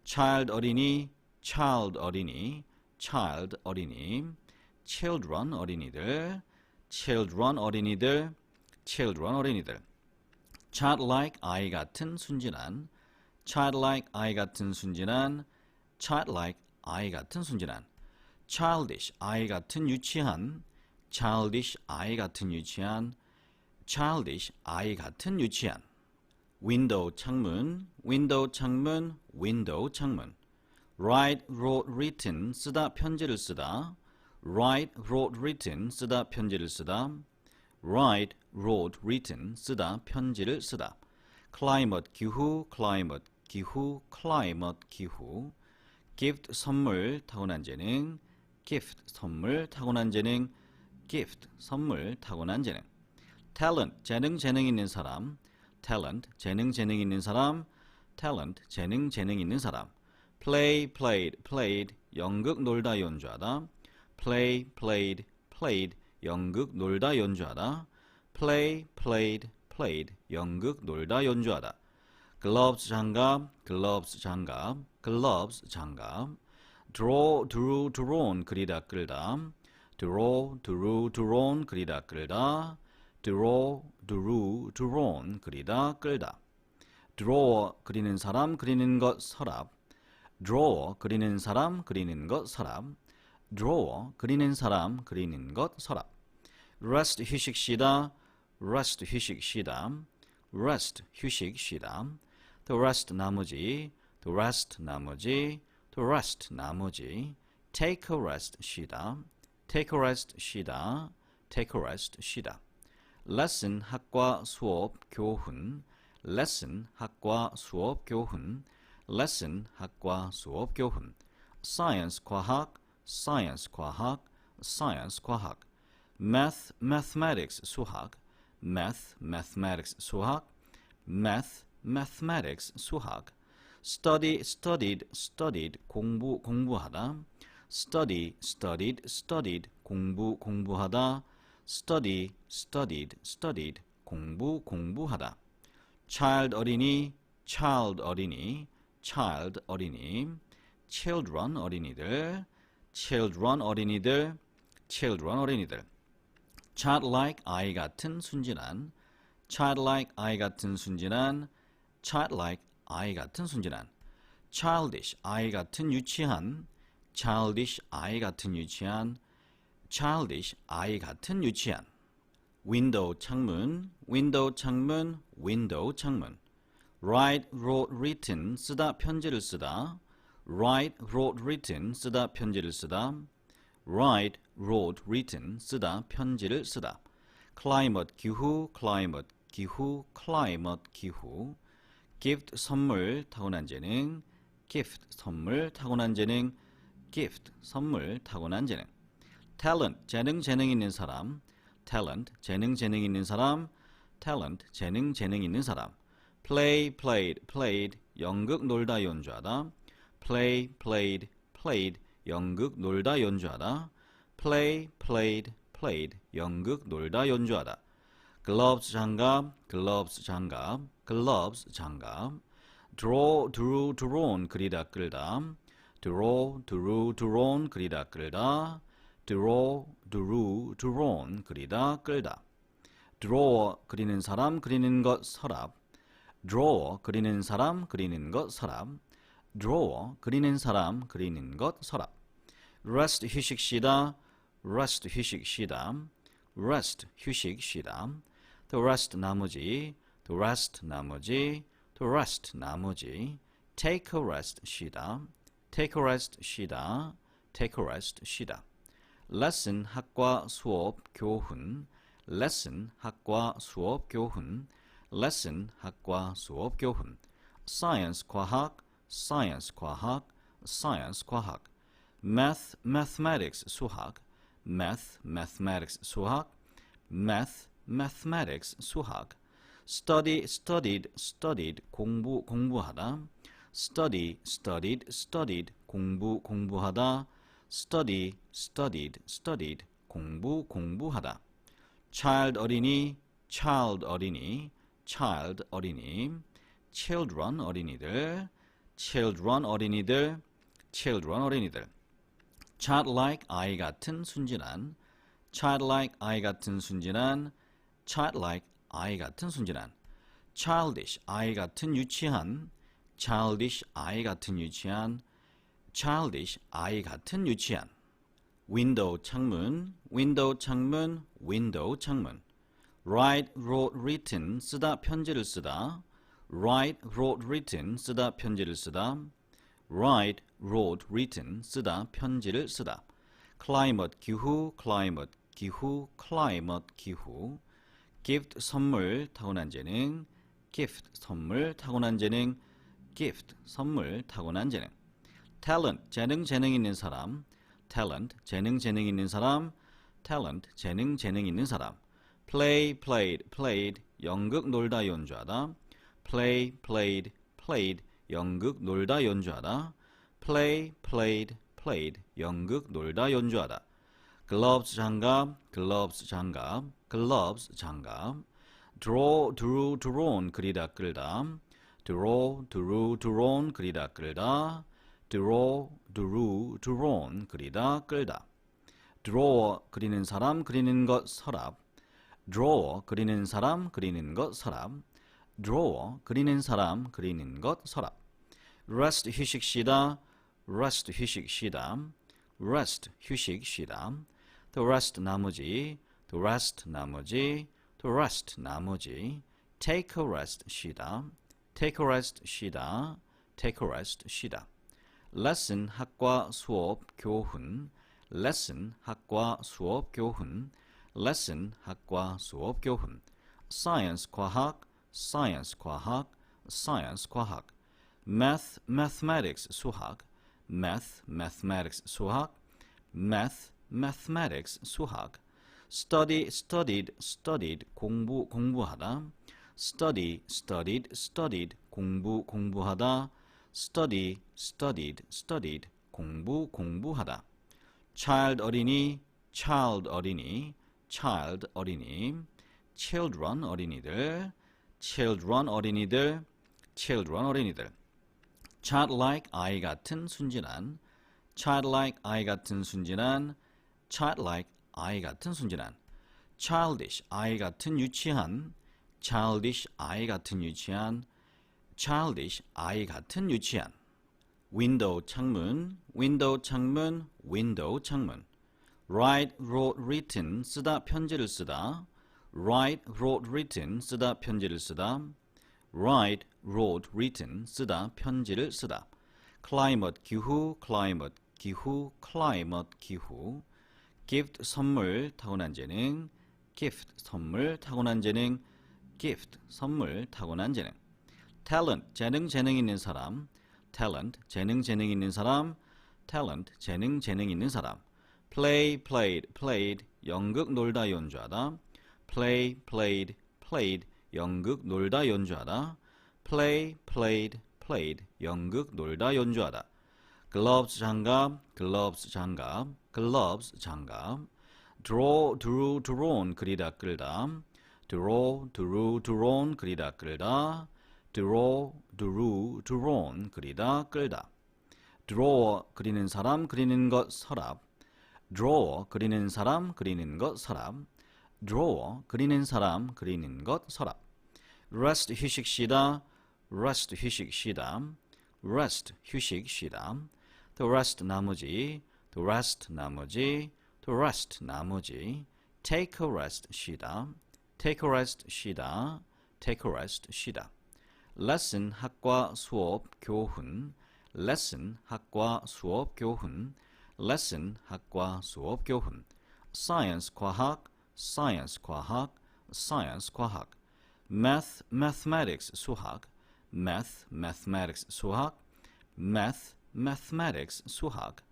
A: child 어린이 child 어린이 children 어린이들 childlike 아이 같은 순진한 childlike 아이 같은 순진한 childlike 아이 같은 순진한 childish 아이 같은 유치한 childish 아이 같은 유치한 childish 아이 같은 유치한 window 창문 write wrote written 쓰다 편지를 쓰다 write wrote written 쓰다 편지를 쓰다 write wrote written 쓰다 편지를 쓰다 climate 기후 gift 선물 타고난 재능 gift 선물 타고난 재능 gift 선물 타고난 재능 talent 재능 있는 사람 talent 재능 있는 사람 talent 재능 있는 사람 play played 연극 놀다 연주하다 play played 연극 놀다 연주하다 play played 연극 놀다 연주하다 gloves 장갑 draw drew drawn 그리다 끌다 draw drew drawn 그리다 끌다 draw, drew, drawn 그리다 끌다. drawer 그리는 사람 그리는 것 서랍. drawer 그리는 사람 그리는 것 서랍. drawer 그리는 사람 그리는 것 서랍. rest 휴식 쉬다. rest 휴식 쉬다. rest 휴식 쉬다. to rest 나머지. to rest 나머지. to rest 나머지. take a rest 쉬다. take a rest 쉬다. take a rest 쉬다. lesson 학과 수업 교훈. lesson 학과 수업 교훈. lesson 학과 수업 교훈. science 과학. science 과학. science 과학. math mathematics 수학. math mathematics 수학. math mathematics 수학. study studied studied 공부하다. study studied studied 공부하다. study studied studied 공부하다. child 어린이. child 어린이. child 어린이. children 어린이들. children 어린이들. children 어린이들. childlike 아이 같은 순진한. childlike 아이 같은 순진한. childlike 아이 같은 순진한. childish 아이 같은 유치한. childish 아이 같은 유치한. childish 아이 같은 유치한. window 창문. window 창문. window 창문. write, wrote, written 쓰다 편지를 쓰다. write, wrote, written 쓰다 편지를 쓰다. write, wrote, written 쓰다 편지를 쓰다. climate 기후. climate 기후. climate 기후. gift 선물 타고난 재능. gift 선물 타고난 재능. gift 선물 타고난 재능. talent 재능 있는 사람. talent 재능 있는 사람. talent 재능 있는 사람. play played played 연극 놀다 연주하다. play played played 연극 놀다 연주하다. play played played 연극 놀다 연주하다. gloves 장갑. gloves 장갑. gloves 장갑. draw drew drawn 그리다 끌다. draw drew drawn 그리다 끌다. draw drew drawn 그리다 끌다. drawer 그리는 사람 그리는 것 서랍. drawer 그리는 사람 그리는 것 서랍. drawer 그리는 사람 그리는 것 서랍. rest 휴식 쉬다. rest 휴식 쉬다. rest 휴식 쉬다. to rest 나머지. to rest 나머지. to rest 나머지. take a rest 쉬다. take a rest 쉬다. take a rest 쉬다. lesson 학과 수업 교훈. lesson 학과 수업 교훈. lesson 학과 수업 교훈. science 과학. science 과학. science 과학. math mathematics 수학. math mathematics 수학. math mathematics 수학. study studied studied 공부하다. study studied studied 공부하다. study studied studied 공부하다. child 어린이. child 어린이. child 어린이. children 어린이들. children 어린이들. children 어린이들. childlike 아이 같은 순진한. childlike 아이 같은 순진한. childlike 아이 같은 순진한. childish 아이 같은 유치한. childish 아이 같은 유치한. childish 아이 같은 유치한. window 창문. window 창문. window 창문. write, wrote, written 쓰다 편지를 쓰다. write, wrote, written 쓰다 편지를 쓰다. write, wrote, written 쓰다 편지를 쓰다. climate 기후. climate 기후. climate 기후. gift 선물 타고난 재능. gift 선물 타고난 재능. gift 선물 타고난 재능. talent 재능 있는 사람. talent 재능 있는 사람. talent 재능 있는 사람. play played played 연극 놀다 연주하다. play played played 연극 놀다 연주하다. play played played 연극 놀다 연주하다. gloves 장갑. gloves 장갑. gloves 장갑. draw drew drawn 그리다 끌다. draw drew drawn 그리다 끌다. draw drew drawn 그리다 끌다. drawer 그리는 사람 그리는 것 서랍. draw 그리는 사람 그리는 것 서랍 draw 그리는 사람 그리는 것 서랍 rest 휴식 쉬다 rest 휴식 쉬다 rest 휴식 쉬다 to rest 나머지 to rest 나머지 to rest 나머지 take a rest 쉬다 take a rest 쉬다 take a rest 쉬다 lesson 학과 수업 교훈 lesson 학과 수업 교훈 lesson 학과 수업 교훈 science 과학 science 과학 science 과학 math mathematics 수학 math mathematics 수학 math mathematics 수학 study studied studied 공부하다 study studied studied 공부하다 study studied studied 공부하다 child 어린이 child 어린이 child 어린이 children 어린이들 children 어린이들 children 어린이들 childlike 아이 같은 순진한 childlike 아이 같은 순진한 childlike 아이 같은 순진한 childish 아이 같은 유치한 childish 아이 같은 유치한 childish 아이 같은 유치한 window 창문 window 창문 window 창문 write wrote written 쓰다 편지를 쓰다 write wrote written 쓰다 편지를 쓰다 write wrote written 쓰다 편지를 쓰다 climate 기후 climate 기후 climate 기후 gift 선물 타고난 재능 gift 선물 타고난 재능 gift 선물 타고난 재능 talent 재능 있는 사람 talent 재능 있는 사람 talent 재능 있는 사람 play played played 연극 놀다 연주하다 play played played 연극 놀다 연주하다 play played played 연극 놀다 연주하다 gloves 장갑 gloves 장갑 gloves 장갑 draw drew drawn 그리다 끌다 draw drew drawn 그리다 끌다 draw drew drawn 그리다 끌다 draw 그리는 사람 그리는 것 서랍 draw 그리는 사람 그리는 것 서랍 draw 그리는 사람 그리는 것 서랍 rest 휴식 쉬다 rest 휴식 쉬다 rest 휴식 쉬다 to rest 나머지 to rest 나머지 to rest 나머지 take a rest 쉬다 take a rest 쉬다 take a rest 쉬다 lesson 학과 수업 교훈 lesson 학과 수업 교훈 lesson 학과 수업 교훈 science 과학 science 과학 science 과학 math mathematics 수학 math mathematics 수학 math mathematics 수학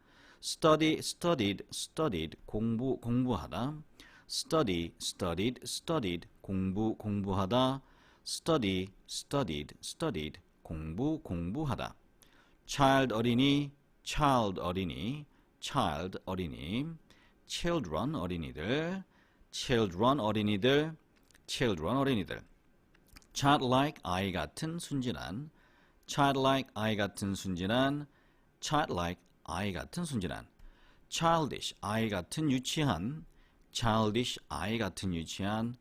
A: study studied studied 공부하다 study studied studied 공부하다 study studied studied 공부하다 child 어린이 child 어린이 child 어린이 children 어린이들 children 어린이들 children 어린이들 childlike 아이 같은 순진한 childlike 아이 같은 순진한 childlike 아이 같은 순진한 childish 아이 같은 유치한 childish 아이 같은 유치한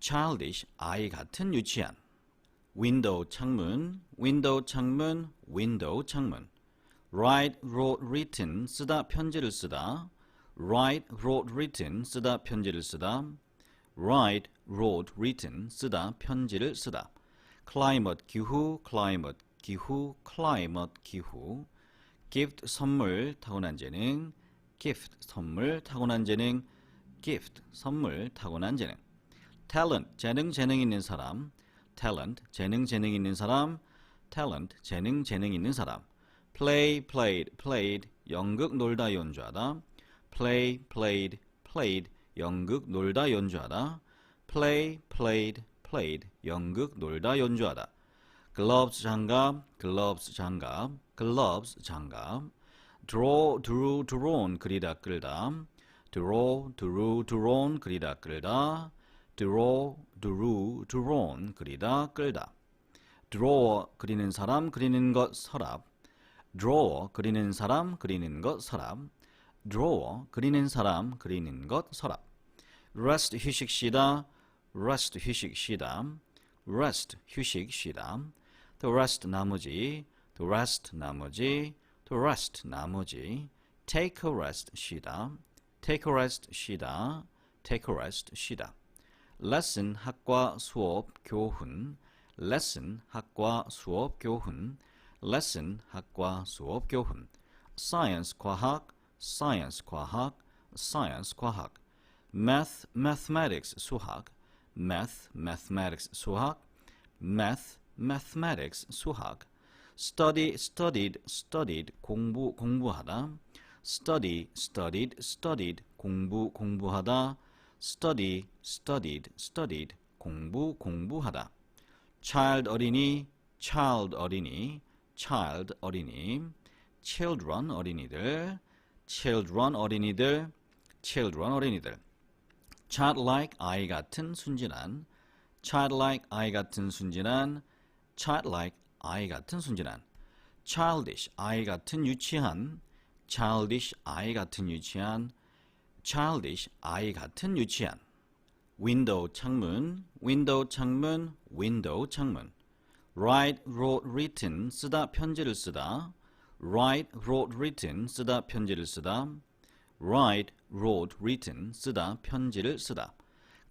A: childish 아이 같은 유치한 window 창문 window 창문 window 창문 write wrote written 쓰다 편지를 쓰다 write wrote written 쓰다 편지를 쓰다 write wrote written 쓰다 편지를 쓰다 climate 기후 climate 기후 climate 기후 gift 선물 타고난 재능 gift 선물 타고난 재능 gift 선물 타고난 재능 talent 재능 있는 사람 talent 재능 있는 사람 talent 재능 있는 사람 play played played 연극 놀다 연주하다 play played played 연극 놀다 연주하다 play played played 연극 놀다 연주하다 gloves 장갑 gloves 장갑 gloves 장갑 draw drew drawn 그리다 끌다 draw drew drawn 그리다 끌다 draw drew drawn 그리다 끌다 draw 그리는 사람 그리는 것 서랍 draw 그리는 사람 그리는 것 서랍 draw 그리는 사람 그리는 것 서랍 rest 휴식 쉬다 rest 휴식 쉬다, rest 휴식 쉬다, to rest 나머지, to rest 나머지, to rest 나머지, take a rest 쉬다, take a rest 쉬다, take a rest 쉬다. lesson 학과 수업 교훈, lesson 학과 수업 교훈, lesson 학과 수업 교훈. science 과학, science 과학, science 과학. math mathematics 수학, math mathematics 수학, math mathematics 수학. study studied studied 공부하다, study studied studied 공부하다, study studied studied 공부하다. child 어린이, child 어린이, child 어린이. children 어린이들, children 어린이들, children 어린이들. childlike 아이 같은 순진한, childlike 아이 같은 순진한, childlike 아이 같은 순진한. childish 아이 같은 유치한, childish 아이 같은 유치한, childish 아이 같은 유치한. window 창문, window 창문, window 창문. write, wrote, written 쓰다 편지를 쓰다, write, wrote, written 쓰다 편지를 쓰다, write, wrote, written 쓰다 편지를 쓰다.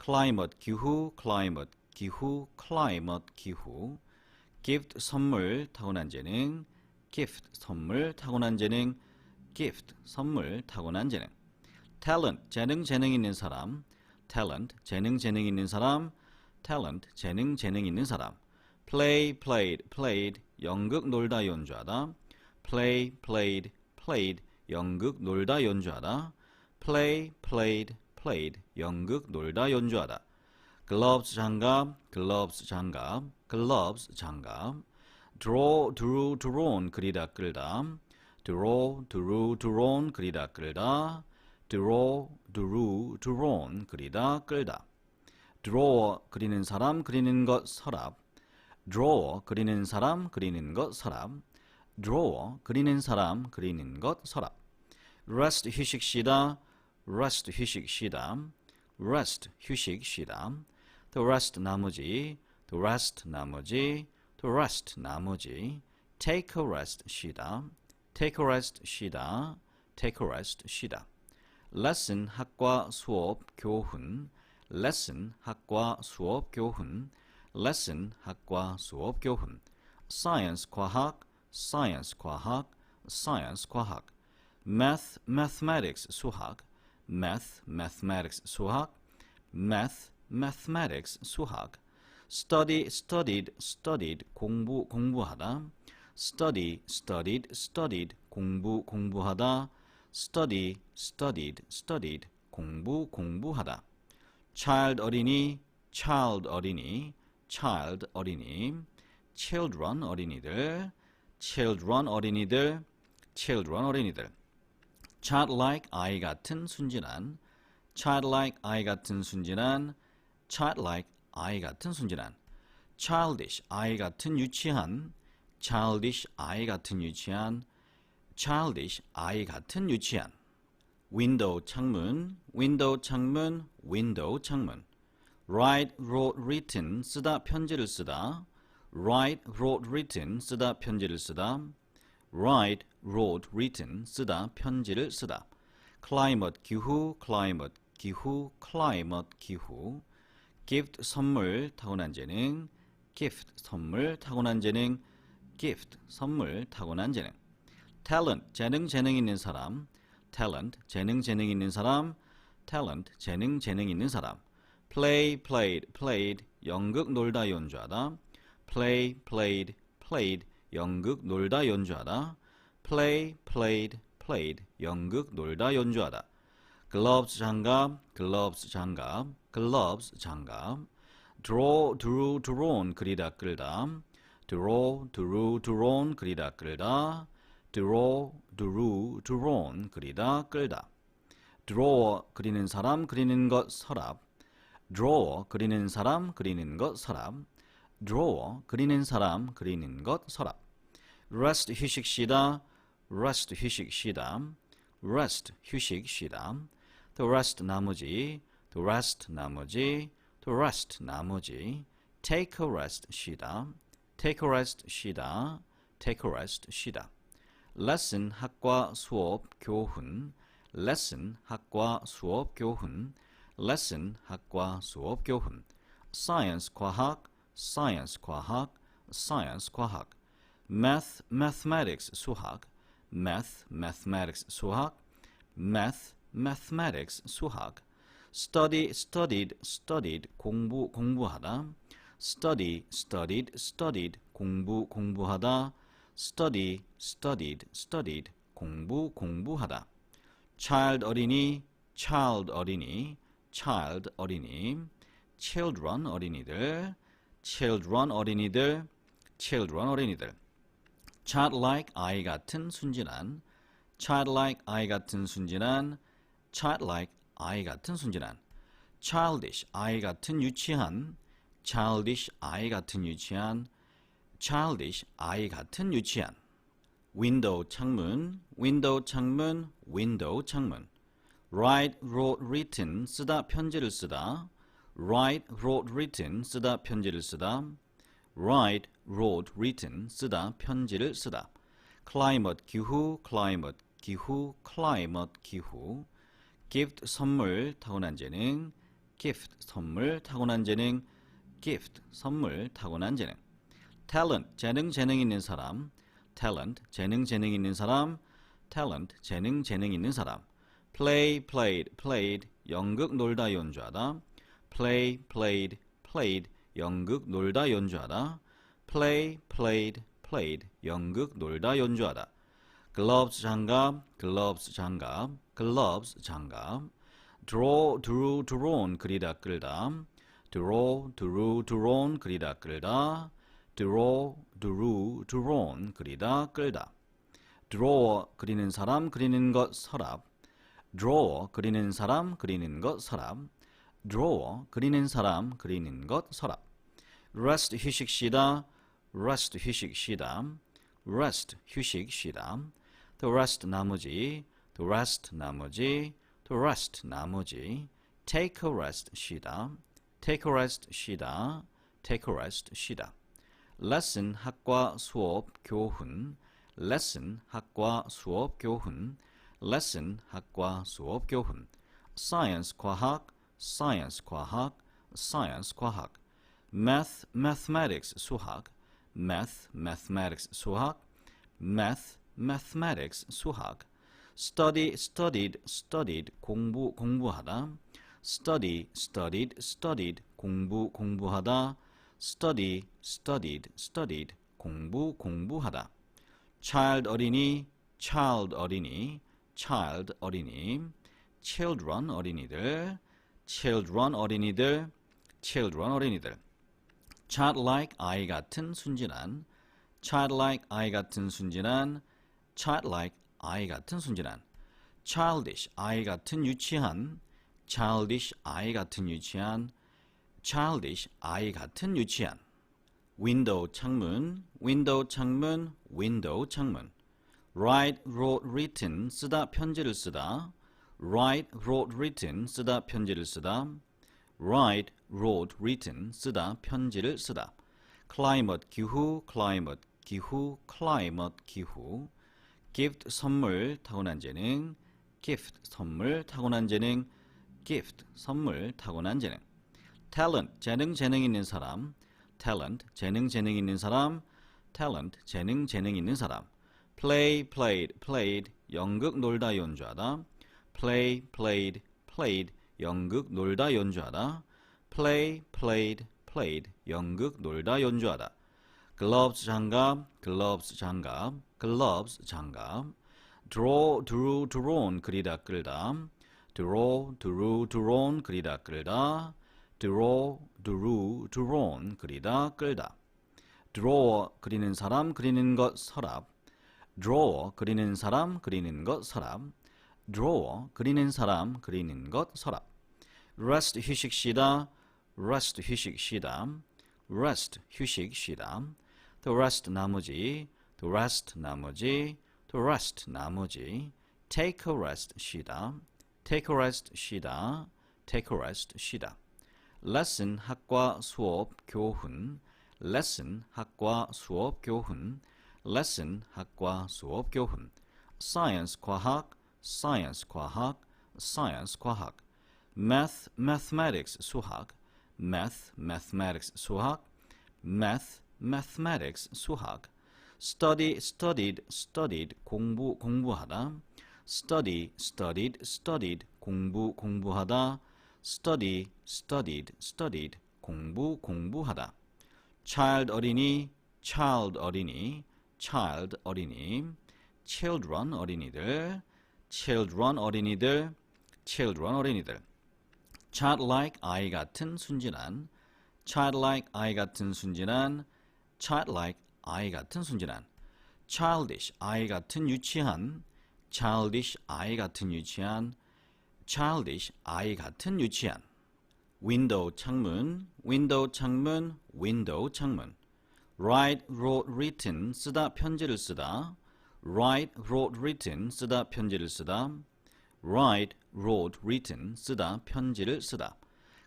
A: climate 기후, climate 기후, climate 기후. gift 선물 타고난 재능, gift 선물 타고난 재능, gift 선물 타고난 재능. talent 재능 있는 사람, talent 재능 있는 사람, talent 재능 있는 사람. play played 연극 놀다 연주하다, play played 연극 놀다 연주하다, play played 연극 놀다 연주하다. gloves 장갑, gloves 장갑. drawn 그리다 끌다, drawn 그리다 끌다, drawn 그리다 끌다. draw 그리는 사람 그리는 것 서랍, draw 그리는 사람 그리는 것 서랍, draw 그리는 사람 그리는 것 서랍. rest 휴식 쉬다, rest 휴식 쉬다, rest 휴식 쉬다. to rest 나머지, to rest 나머지, to rest 나머지. take a rest 쉬다, take a rest 쉬다, take a rest 쉬다. lesson 학과 수업 교훈, lesson 학과 수업 교훈, lesson 학과 수업 교훈. science 과학, science 과학, science 과학. math mathematics 수학, math mathematics 수학, math mathematics 수학. study studied 공부하다, study studied 공부하다, studied 공부하다. child 어린이, child 어린이, children 어린이들, children 어린이들. childlike 아이 같은 순진한, childlike 아이 같은 순진한, childlike 아이 같은 순진한. childish 아이 같은 유치한, childish 아이 같은 유치한, childish 아이 같은 유치한. window 창문, window 창문, window 창문. write, wrote, written 쓰다 편지를 쓰다, write, wrote, written 쓰다 편지를 쓰다, write, wrote, written 쓰다 편지를 쓰다. climate 기후, climate 기후, climate 기후. gift 선물 타고난 재능, gift 선물 타고난 재능, gift 선물 타고난 재능. talent 재능 있는 사람, talent 재능 있는 사람, talent 재능 있는 사람. play played 연극 놀다 연주하다, play played 연극 놀다 연주하다, play played 연극 놀다 연주하다. gloves 장갑, drawn 그리다 끌다, drawn 그리다 끌다, drawn 그리다 끌다. drawer 그리는 사람 그리는 것 서랍, drawer 그리는 사람 그리는 것 서랍, drawer 그리는 사람 그리는 것 서랍. rest 휴식 쉬다, rest 휴식 쉬다, rest 휴식 쉬다. to rest 나머지, to rest 나머지, to rest 나머지, take a rest 쉬다, take a rest 쉬다, take a rest 쉬다. lesson 학과 수업 교훈, lesson 학과 수업 교훈, lesson 학과 수업 교훈. science 과학, science 과학, science 과학. math mathematics 수학, math mathematics 수학, math mathematics 수학. study studied studied 공부하다, study studied studied 공부하다, study studied studied 공부하다. child 어린이, child 어린이, child 어린이. children 어린이들, children 어린이들, children 어린이들. childlike 아이 같은 순진한, childlike 아이 같은 순진한, childlike 아이 같은 순진한. childish 아이 같은 유치한, childish 아이 같은 유치한, childish 아이 같은 유치한. window 창문, window 창문, window 창문. write, wrote, written 쓰다 편지를 쓰다, write, wrote, written 쓰다 편지를 쓰다, write, wrote, written 쓰다 편지를 쓰다. climate 기후, climate 기후, climate 기후. gift 선물 타고난 재능, gift 선물 타고난 재능, gift 선물 타고난 재능. talent 재능 있는 사람, talent 재능 있는 사람, talent 재능 있는 사람. play played played 연극 놀다 연주하다, play played played 연극 놀다 연주하다, play played played 연극 놀다 연주하다. gloves 장갑, gloves 장갑, gloves 장갑. draw drew drawn 그리다 끌다, draw drew drawn 그리다 끌다, draw drew drawn 그리다 끌다. draw 그리는 사람 그리는 것 서랍, draw 그리는 사람 그리는 것 서랍, draw 그리는 사람 그리는 것 서랍. rest 휴식 쉬다, rest 휴식 쉬다, rest 휴식 쉬다. to rest 나머지, to rest 나머지, to rest 나머지. take a rest 쉬다, take a rest 쉬다, take a rest 쉬다. lesson 학과 수업 교훈, lesson 학과 수업 교훈, lesson 학과 수업 교훈. science 과학, science 과학, science 과학. math mathematics 수학, math mathematics 수학, math mathematics 수학. study studied studied 공부하다, study studied studied 공부하다, study studied studied 공부하다. child 어린이, child 어린이, child 어린이. children 어린이들, children 어린이들, children 어린이들. childlike 아이 같은 순진한, childlike 아이 같은 순진한, childlike 아이 같은 순진한. childish 아이 같은 유치한, childish 아이 같은 유치한, childish 아이 같은 유치한. window 창문, window 창문, window 창문. write, wrote, written 쓰다 편지를 쓰다, write, wrote, written 쓰다 편지를 쓰다, write, wrote, written 쓰다 편지를 쓰다. climate 기후, climate 기후, climate 기후. gift 선물 타고난 재능, gift 선물 타고난 재능, gift 선물 타고난 재능. talent 재능 있는 사람, talent 재능 있는 사람, talent 재능 있는 사람. play played played 연극 놀다 연주하다, play played played 연극 놀다 연주하다, play played played 연극 놀다 연주하다. gloves 장갑, gloves 장갑, gloves 장갑. draw drew drawn 그리다 끌다, draw drew drawn 그리다 끌다, draw drew drawn 그리다 끌다. draw 그리는 사람 그리는 것 서랍, draw 그리는 사람 그리는 것 서랍, draw 그리는 사람 그리는 것 서랍. rest 휴식 쉬다, rest 휴식 쉬다, rest 휴식 쉬다. to rest 나머지, to rest 나머지, to rest 나머지. take a rest 쉬다, take a rest 쉬다, take a rest 쉬다. lesson 학과 수업 교훈 lesson 학과 수업 교훈 lesson 학과 수업 교훈 science 과학 science 과학 science 과학 math mathematics 수학 math mathematics 수학 math mathematics 수학 study studied studied 공부하다 study studied studied 공부하다 study studied studied 공부하다 child 어린이 child 어린이 child 어린이 children 어린이들 children 어린이들 children 어린이들 childlike 아이 같은 순진한 childlike 아이 같은 순진한 childlike 아이 같은 순진한 childish 아이 같은 유치한 childish 아이 같은 유치한 childish 아이 같은 유치한 window 창문 window 창문 window 창문 write wrote written 쓰다 편지를 쓰다 write wrote written 쓰다 편지를 쓰다 write wrote written 쓰다 편지를 쓰다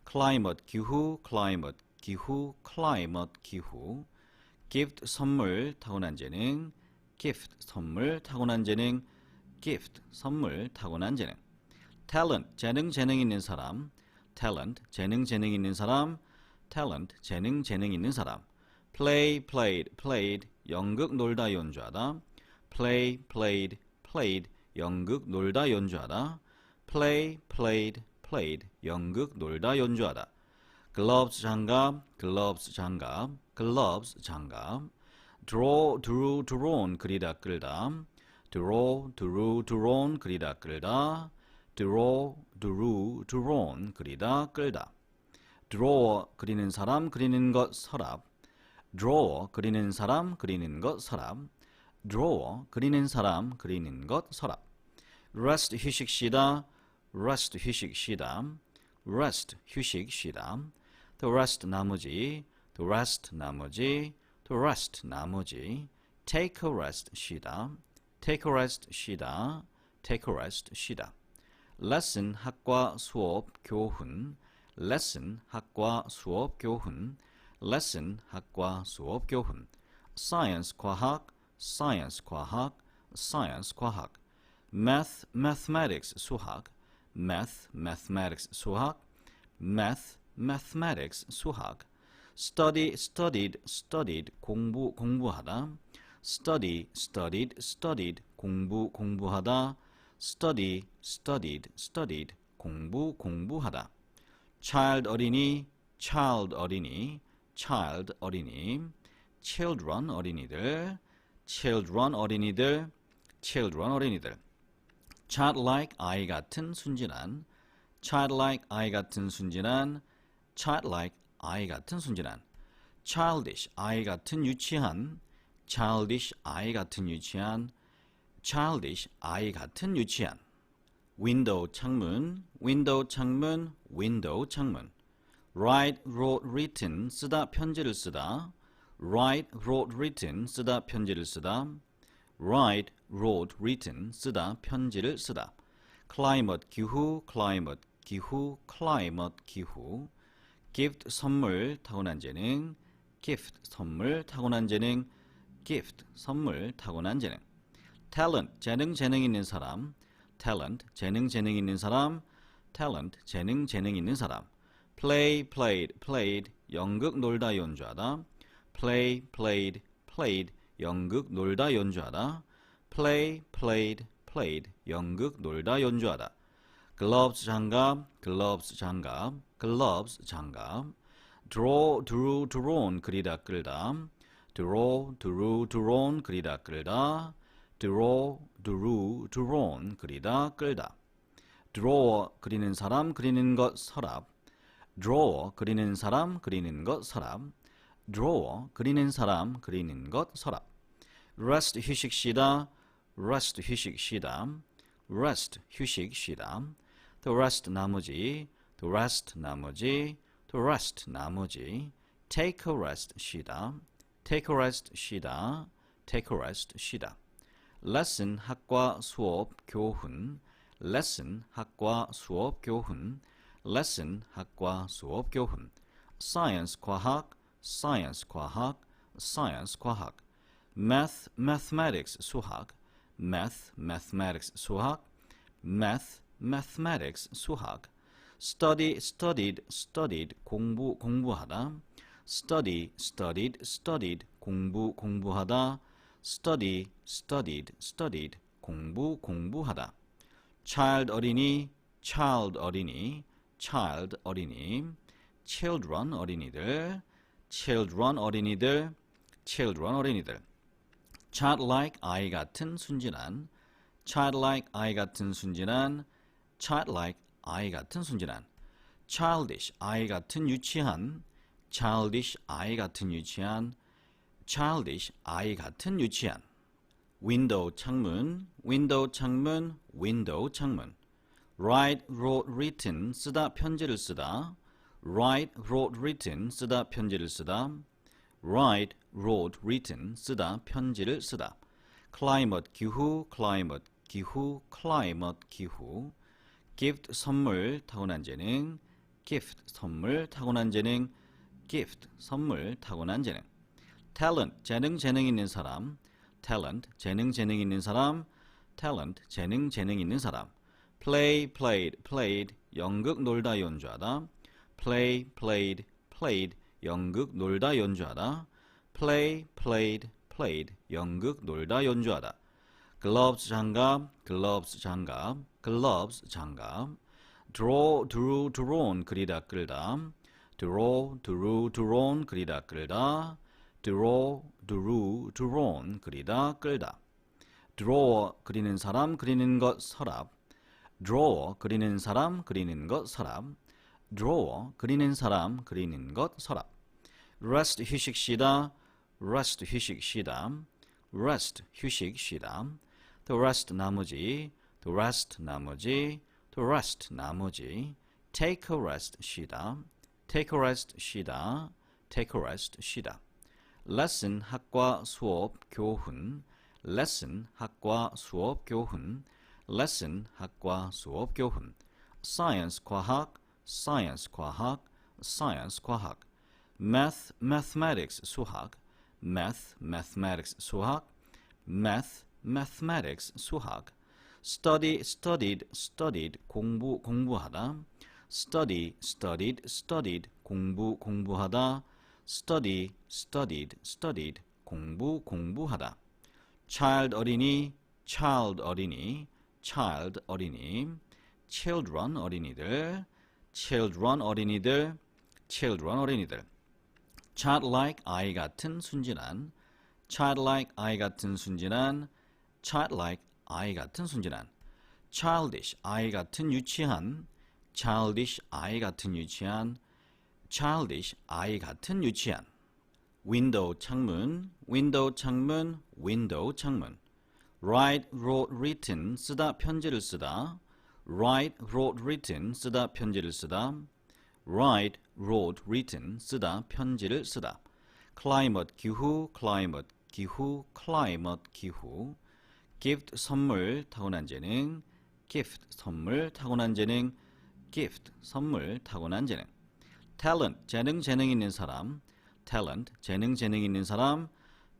A: climate 기후 climate 기후 climate 기후 gift 선물 타고난 재능 gift 선물 타고난 재능 gift 선물 타고난 재능 talent 재능 있는 사람 talent 재능 있는 사람 talent 재능 있는 사람 play played played 연극 놀다 연주하다 play played played 연극 놀다 연주하다 play played played 연극 놀다 연주하다 gloves 장갑 gloves 장갑 gloves 장갑 draw drew drawn 그리다 끌다 draw drew drawn 그리다 끌다 draw drew drawn 그리다 끌다 draw 그리는 사람 그리는 것 서랍 draw 그리는 사람 그리는 것 서랍 draw 그리는 사람 그리는 것 서랍 rest 휴식 쉬다 rest 휴식 쉬다 rest 휴식 쉬다 to rest 나머지 to rest 나머지 to rest 나머지 take a rest 쉬다 take a rest 쉬다 take a rest 쉬다 lesson 학과 수업 교훈 lesson 학과 수업 교훈 lesson 학과 수업 교훈 science 과학 science 과학 science 과학 math mathematics 수학 math mathematics 수학 math mathematics 수학 study studied studied 공부하다 study studied studied 공부하다 study studied studied 공부하다 child 어린이 child 어린이 child 어린이 children 어린이들 children 어린이들 children 어린이들 childlike 아이 같은 순진한 childlike 아이 같은 순진한 childlike 아이 같은 순진한 childish 아이 같은 유치한 childish 아이 같은 유치한 childish 아이 같은 유치한 window 창문 window 창문 window 창문 write wrote written 쓰다 편지를 쓰다 write wrote written 쓰다 편지를 쓰다 write wrote written 쓰다 편지를 쓰다 climate 기후 climate 기후 climate 기후 gift 선물 타고난 재능 gift 선물 타고난 재능 gift 선물 타고난 재능 talent 재능 있는 사람 talent 재능 있는 사람 talent 재능 있는 사람 play played played 연극 놀다 연주하다 play played played 연극 놀다 연주하다 play played played 연극 놀다 연주하다 gloves 장갑 gloves 장갑 gloves 장갑 draw drew drawn 그리다 끌다 draw drew drawn 그리다 끌다 draw drew drawn 그리다 끌다 draw 그리는 사람 그리는 것 서랍 draw 그리는 사람 그리는 것 서랍 draw 그리는 사람 그리는 것 서랍 rest 휴식 쉬다 rest 휴식 쉬다 rest 휴식 쉬다 to rest 나머지 to rest 나머지 to rest 나머지 take a rest 쉬다 take a rest 쉬다 take a rest 쉬다 lesson 학과 수업 교훈 lesson 학과 수업 교훈 lesson 학과 수업 교훈 science 과학 science 과학 science 과학 math mathematics 수학 math mathematics 수학 math mathematics 수학 study studied studied 공부 공부하다 study studied studied 공부 공부하다 study studied studied 공부 공부하다 child 어린이 child 어린이 child 어린이 children 어린이들 children 어린이들 children 어린이들 childlike 아이 같은 순진한 childlike 아이 같은 순진한 childlike 아이 같은 순진한 childish 아이 같은 유치한 childish 아이 같은 유치한 childish 아이 같은 유치한 window 창문 window 창문 window 창문 write wrote written 쓰다 편지를 쓰다 write wrote written 쓰다 편지를 쓰다 write wrote written 쓰다 편지를 쓰다 climate 기후 climate 기후 climate 기후 gift 선물 타고난 재능 gift 선물 타고난 재능 gift 선물 타고난 재능 talent 재능 있는 사람 talent 재능 있는 사람 talent 재능 있는 사람 play played 연극 놀다 연주하다 play played 연극 놀다 연주하다 play played 연극 놀다 연주하다 gloves 장갑 drawn 그리다 끌다 drawn 그리다 끌다 drawn 그리다 끌다 draw 그리는 사람 그리는 것 서랍 draw 그리는 사람 그리는 것 서랍 draw 그리는 사람 그리는 것 서랍 rest 휴식 쉬다 rest 휴식 쉬다 rest 휴식 쉬다 to rest 나머지 to rest 나머지 to rest 나머지 take a rest 쉬다 take a rest 쉬다 take a rest 쉬다 lesson 학과 수업 교훈 lesson 학과 수업 교훈 lesson 학과 수업 교훈 science 과학 science 과학 science 과학 math mathematics 수학 math mathematics 수학 math mathematics 수학 study studied 공부 공부하다 study studied 공부 공부하다 study studied 공부 공부하다 child 어린이 child 어린이 children 어린이들 childlike 아이 같은 순진한 childlike 아이 같은 순진한 childlike 아이 같은 순진한 childish 아이 같은 유치한 childish 아이 같은 유치한 childish 아이 같은 유치한 window 창문 write wrote written 쓰다 편지를 쓰다 write wrote written 쓰다 편지를 쓰다 write wrote written 쓰다 편지를 쓰다 climate 기후 gift 선물 타고난 재능 gift 선물 타고난 재능 gift 선물 타고난 재능 talent 재능 있는 사람 talent 재능 있는 사람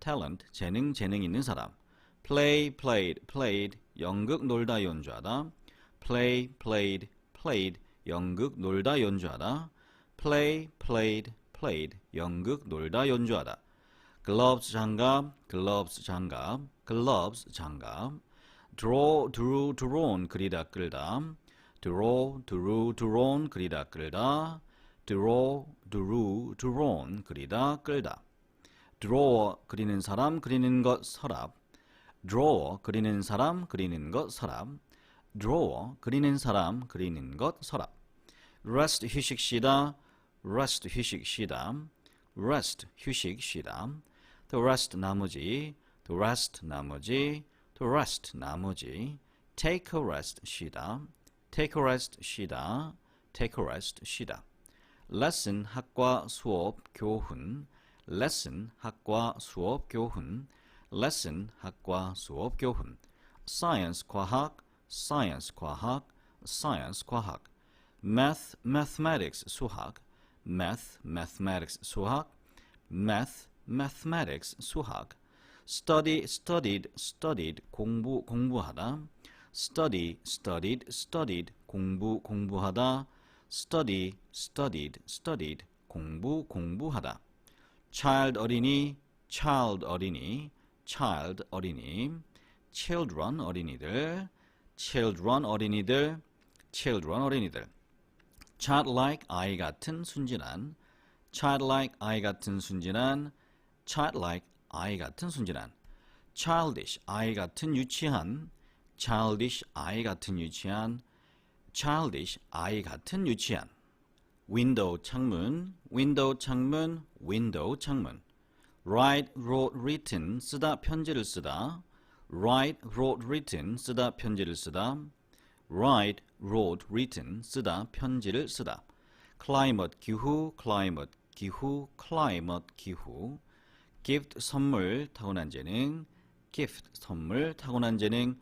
A: talent 재능 있는 사람 play played 연극 놀다 연주하다 play played 연극 놀다 연주하다 play played 연극 놀다 연주하다 gloves 장갑 drawn 그리다 끌다 drawn 그리다 끌다 drawn 그리다 끌다 draw 그리는 사람 그리는 것 서랍 draw 그리는 사람 그리는 것 서랍 draw 그리는 사람 그리는 것 서랍 rest 휴식 쉬다 to rest 나머지 take a rest 쉬다 lesson 학과 수업 교훈 science 과학 math, mathematics, 수학, math, mathematics, 수학, math, mathematics, 수학, study, studied, studied, 공부, 공부하다, study, studied, studied, 공부, 공부하다, study, studied, studied, 공부, 공부하다. child 어린이, child 어린이, child 어린이, children 어린이들, children 어린이들, children 어린이들. childlike 아이 같은 순진한, childlike 아이 같은 순진한, childlike 아이 같은 순진한. childish 아이 같은 유치한, childish 아이 같은 유치한, childish 아이 같은 유치한. window 창문, window 창문, window 창문. write, wrote, written 쓰다 편지를 쓰다. write, wrote, written 쓰다 편지를 쓰다. write, wrote, written 쓰다 편지를 쓰다. climate 기후, climate 기후, climate 기후. gift 선물 타고난 재능, gift 선물 타고난 재능,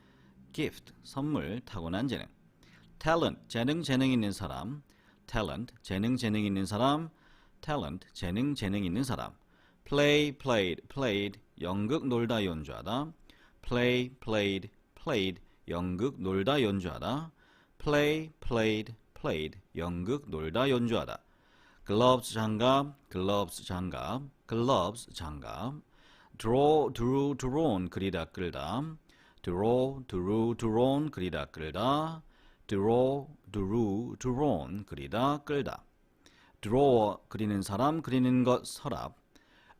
A: gift 선물 타고난 재능. talent 재능 있는 사람, talent 재능 있는 사람, talent 재능 있는 사람. play, played, played 연극 놀다 연주하다. play, played, played 연극 놀다 연주하다. play, played, played 연극 놀다 연주하다. gloves 장갑, gloves 장갑, gloves 장갑. draw, drew, drawn 그리다 끌다. draw, drew, drawn 그리다 끌다. draw, drew, drawn 그리다 끌다. draw 그리는 사람 그리는 것 서랍.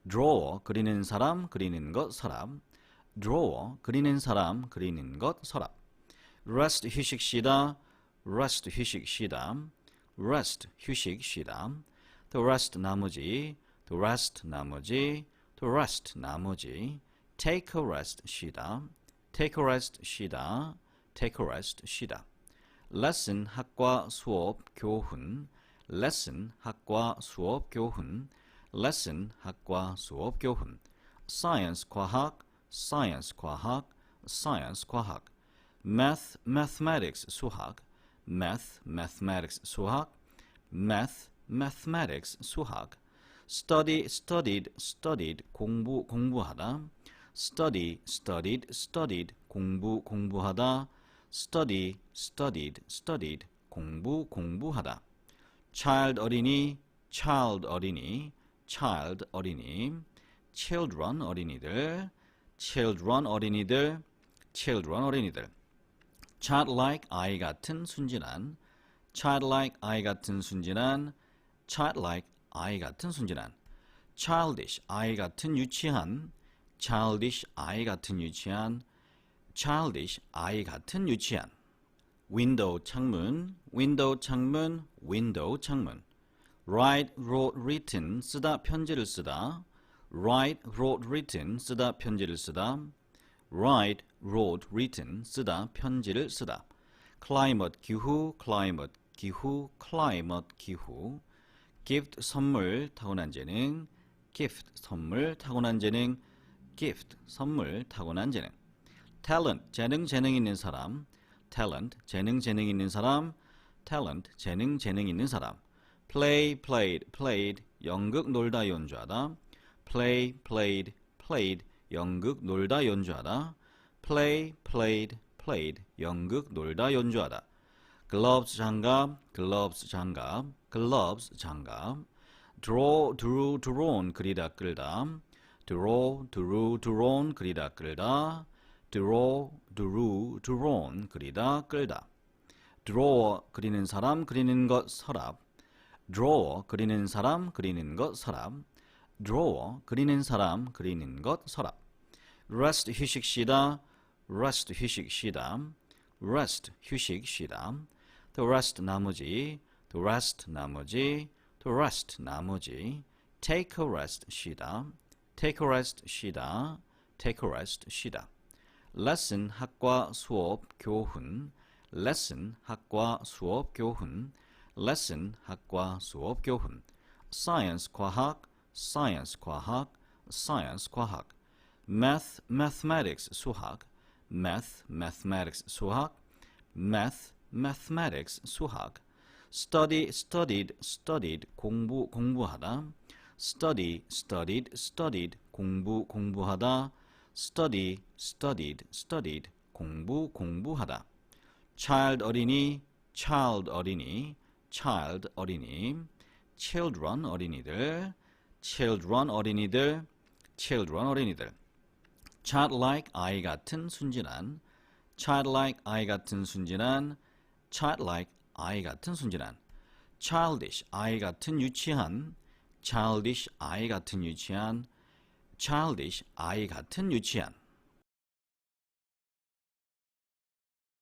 A: draw 그리는 사람 그리는 것 서랍. draw 그리는 사람 그리는 것 서랍. rest 휴식 쉬다. rest 휴식 쉬다. rest 휴식 쉬다. to rest 나머지. to rest 나머지. to rest 나머지. take a rest 쉬다. take a rest 쉬다. take a rest 쉬다. lesson 학과 수업 교훈. lesson 학과 수업 교훈. lesson 학과 수업 교훈. science 과학. science 과학. science 과학. math mathematics 수학. math mathematics 수학. math mathematics 수학. study studied studied 공부 공부하다. study studied studied 공부 공부하다. study studied studied 공부 공부하다. child 어린이 child 어린이 child 어린이. children 어린이들. children 어린이들. children 어린이들. childlike 아이 같은 순진한. childlike 아이 같은 순진한. childlike 아이 같은 순진한. childish 아이 같은 유치한. childish 아이 같은 유치한. childish 아이 같은 유치한. window 창문, window 창문, window 창문. write, wrote, written 쓰다 편지를 쓰다. write, wrote, written 쓰다 편지를 쓰다. write, wrote, written 쓰다 편지를 쓰다. climate 기후, climate 기후, climate 기후. gift 선물 타고난 재능. gift 선물 타고난 재능. gift 선물 타고난 재능. talent 재능 있는 사람. talent 재능 있는 사람. talent 재능 있는 사람. play, played, played 연극 놀다 연주하다. play, played, played 연극 놀다 연주하다. play, played, played 연극 놀다 연주하다. gloves 장갑, gloves 장갑, gloves 장갑. draw, drew, drawn 그리다 끌다. draw, drew, drawn 그리다 끌다. draw, drew, drawn 그리다 끌다. draw 그리는 사람 그리는 것 서랍. draw 그리는 사람 그리는 것 서랍. draw 그리는 사람 그리는 것 서랍. rest 휴식 쉬다. rest 휴식 쉬다. rest 휴식 쉬다. to rest 나머지. to rest 나머지. to rest 나머지. take a rest 쉬다. take a rest 쉬다. take a rest 쉬다. lesson 학과 수업 교훈. lesson 학과 수업 교훈. lesson 학과 수업 교훈. science 과학. science 과학. science 과학. math mathematics 수학. math mathematics 수학. math mathematics 수학. study, studied, studied, 공부, 공부하다. study, studied, studied, 공부, 공부하다. study, studied, studied, 공부, 공부하다. child, 어린이, child, 어린이, child, 어린이. children, 어린이들, children, 어린이들, children, 어린이들. childlike, 아이 같은, 순진한. childlike, 아이 같은, 순진한. childlike, 아이 같은, 순진한. childish, 아이 같은, 유치한. childish, 아이 같은, 유치한. childish, 아이 같은, 유치한.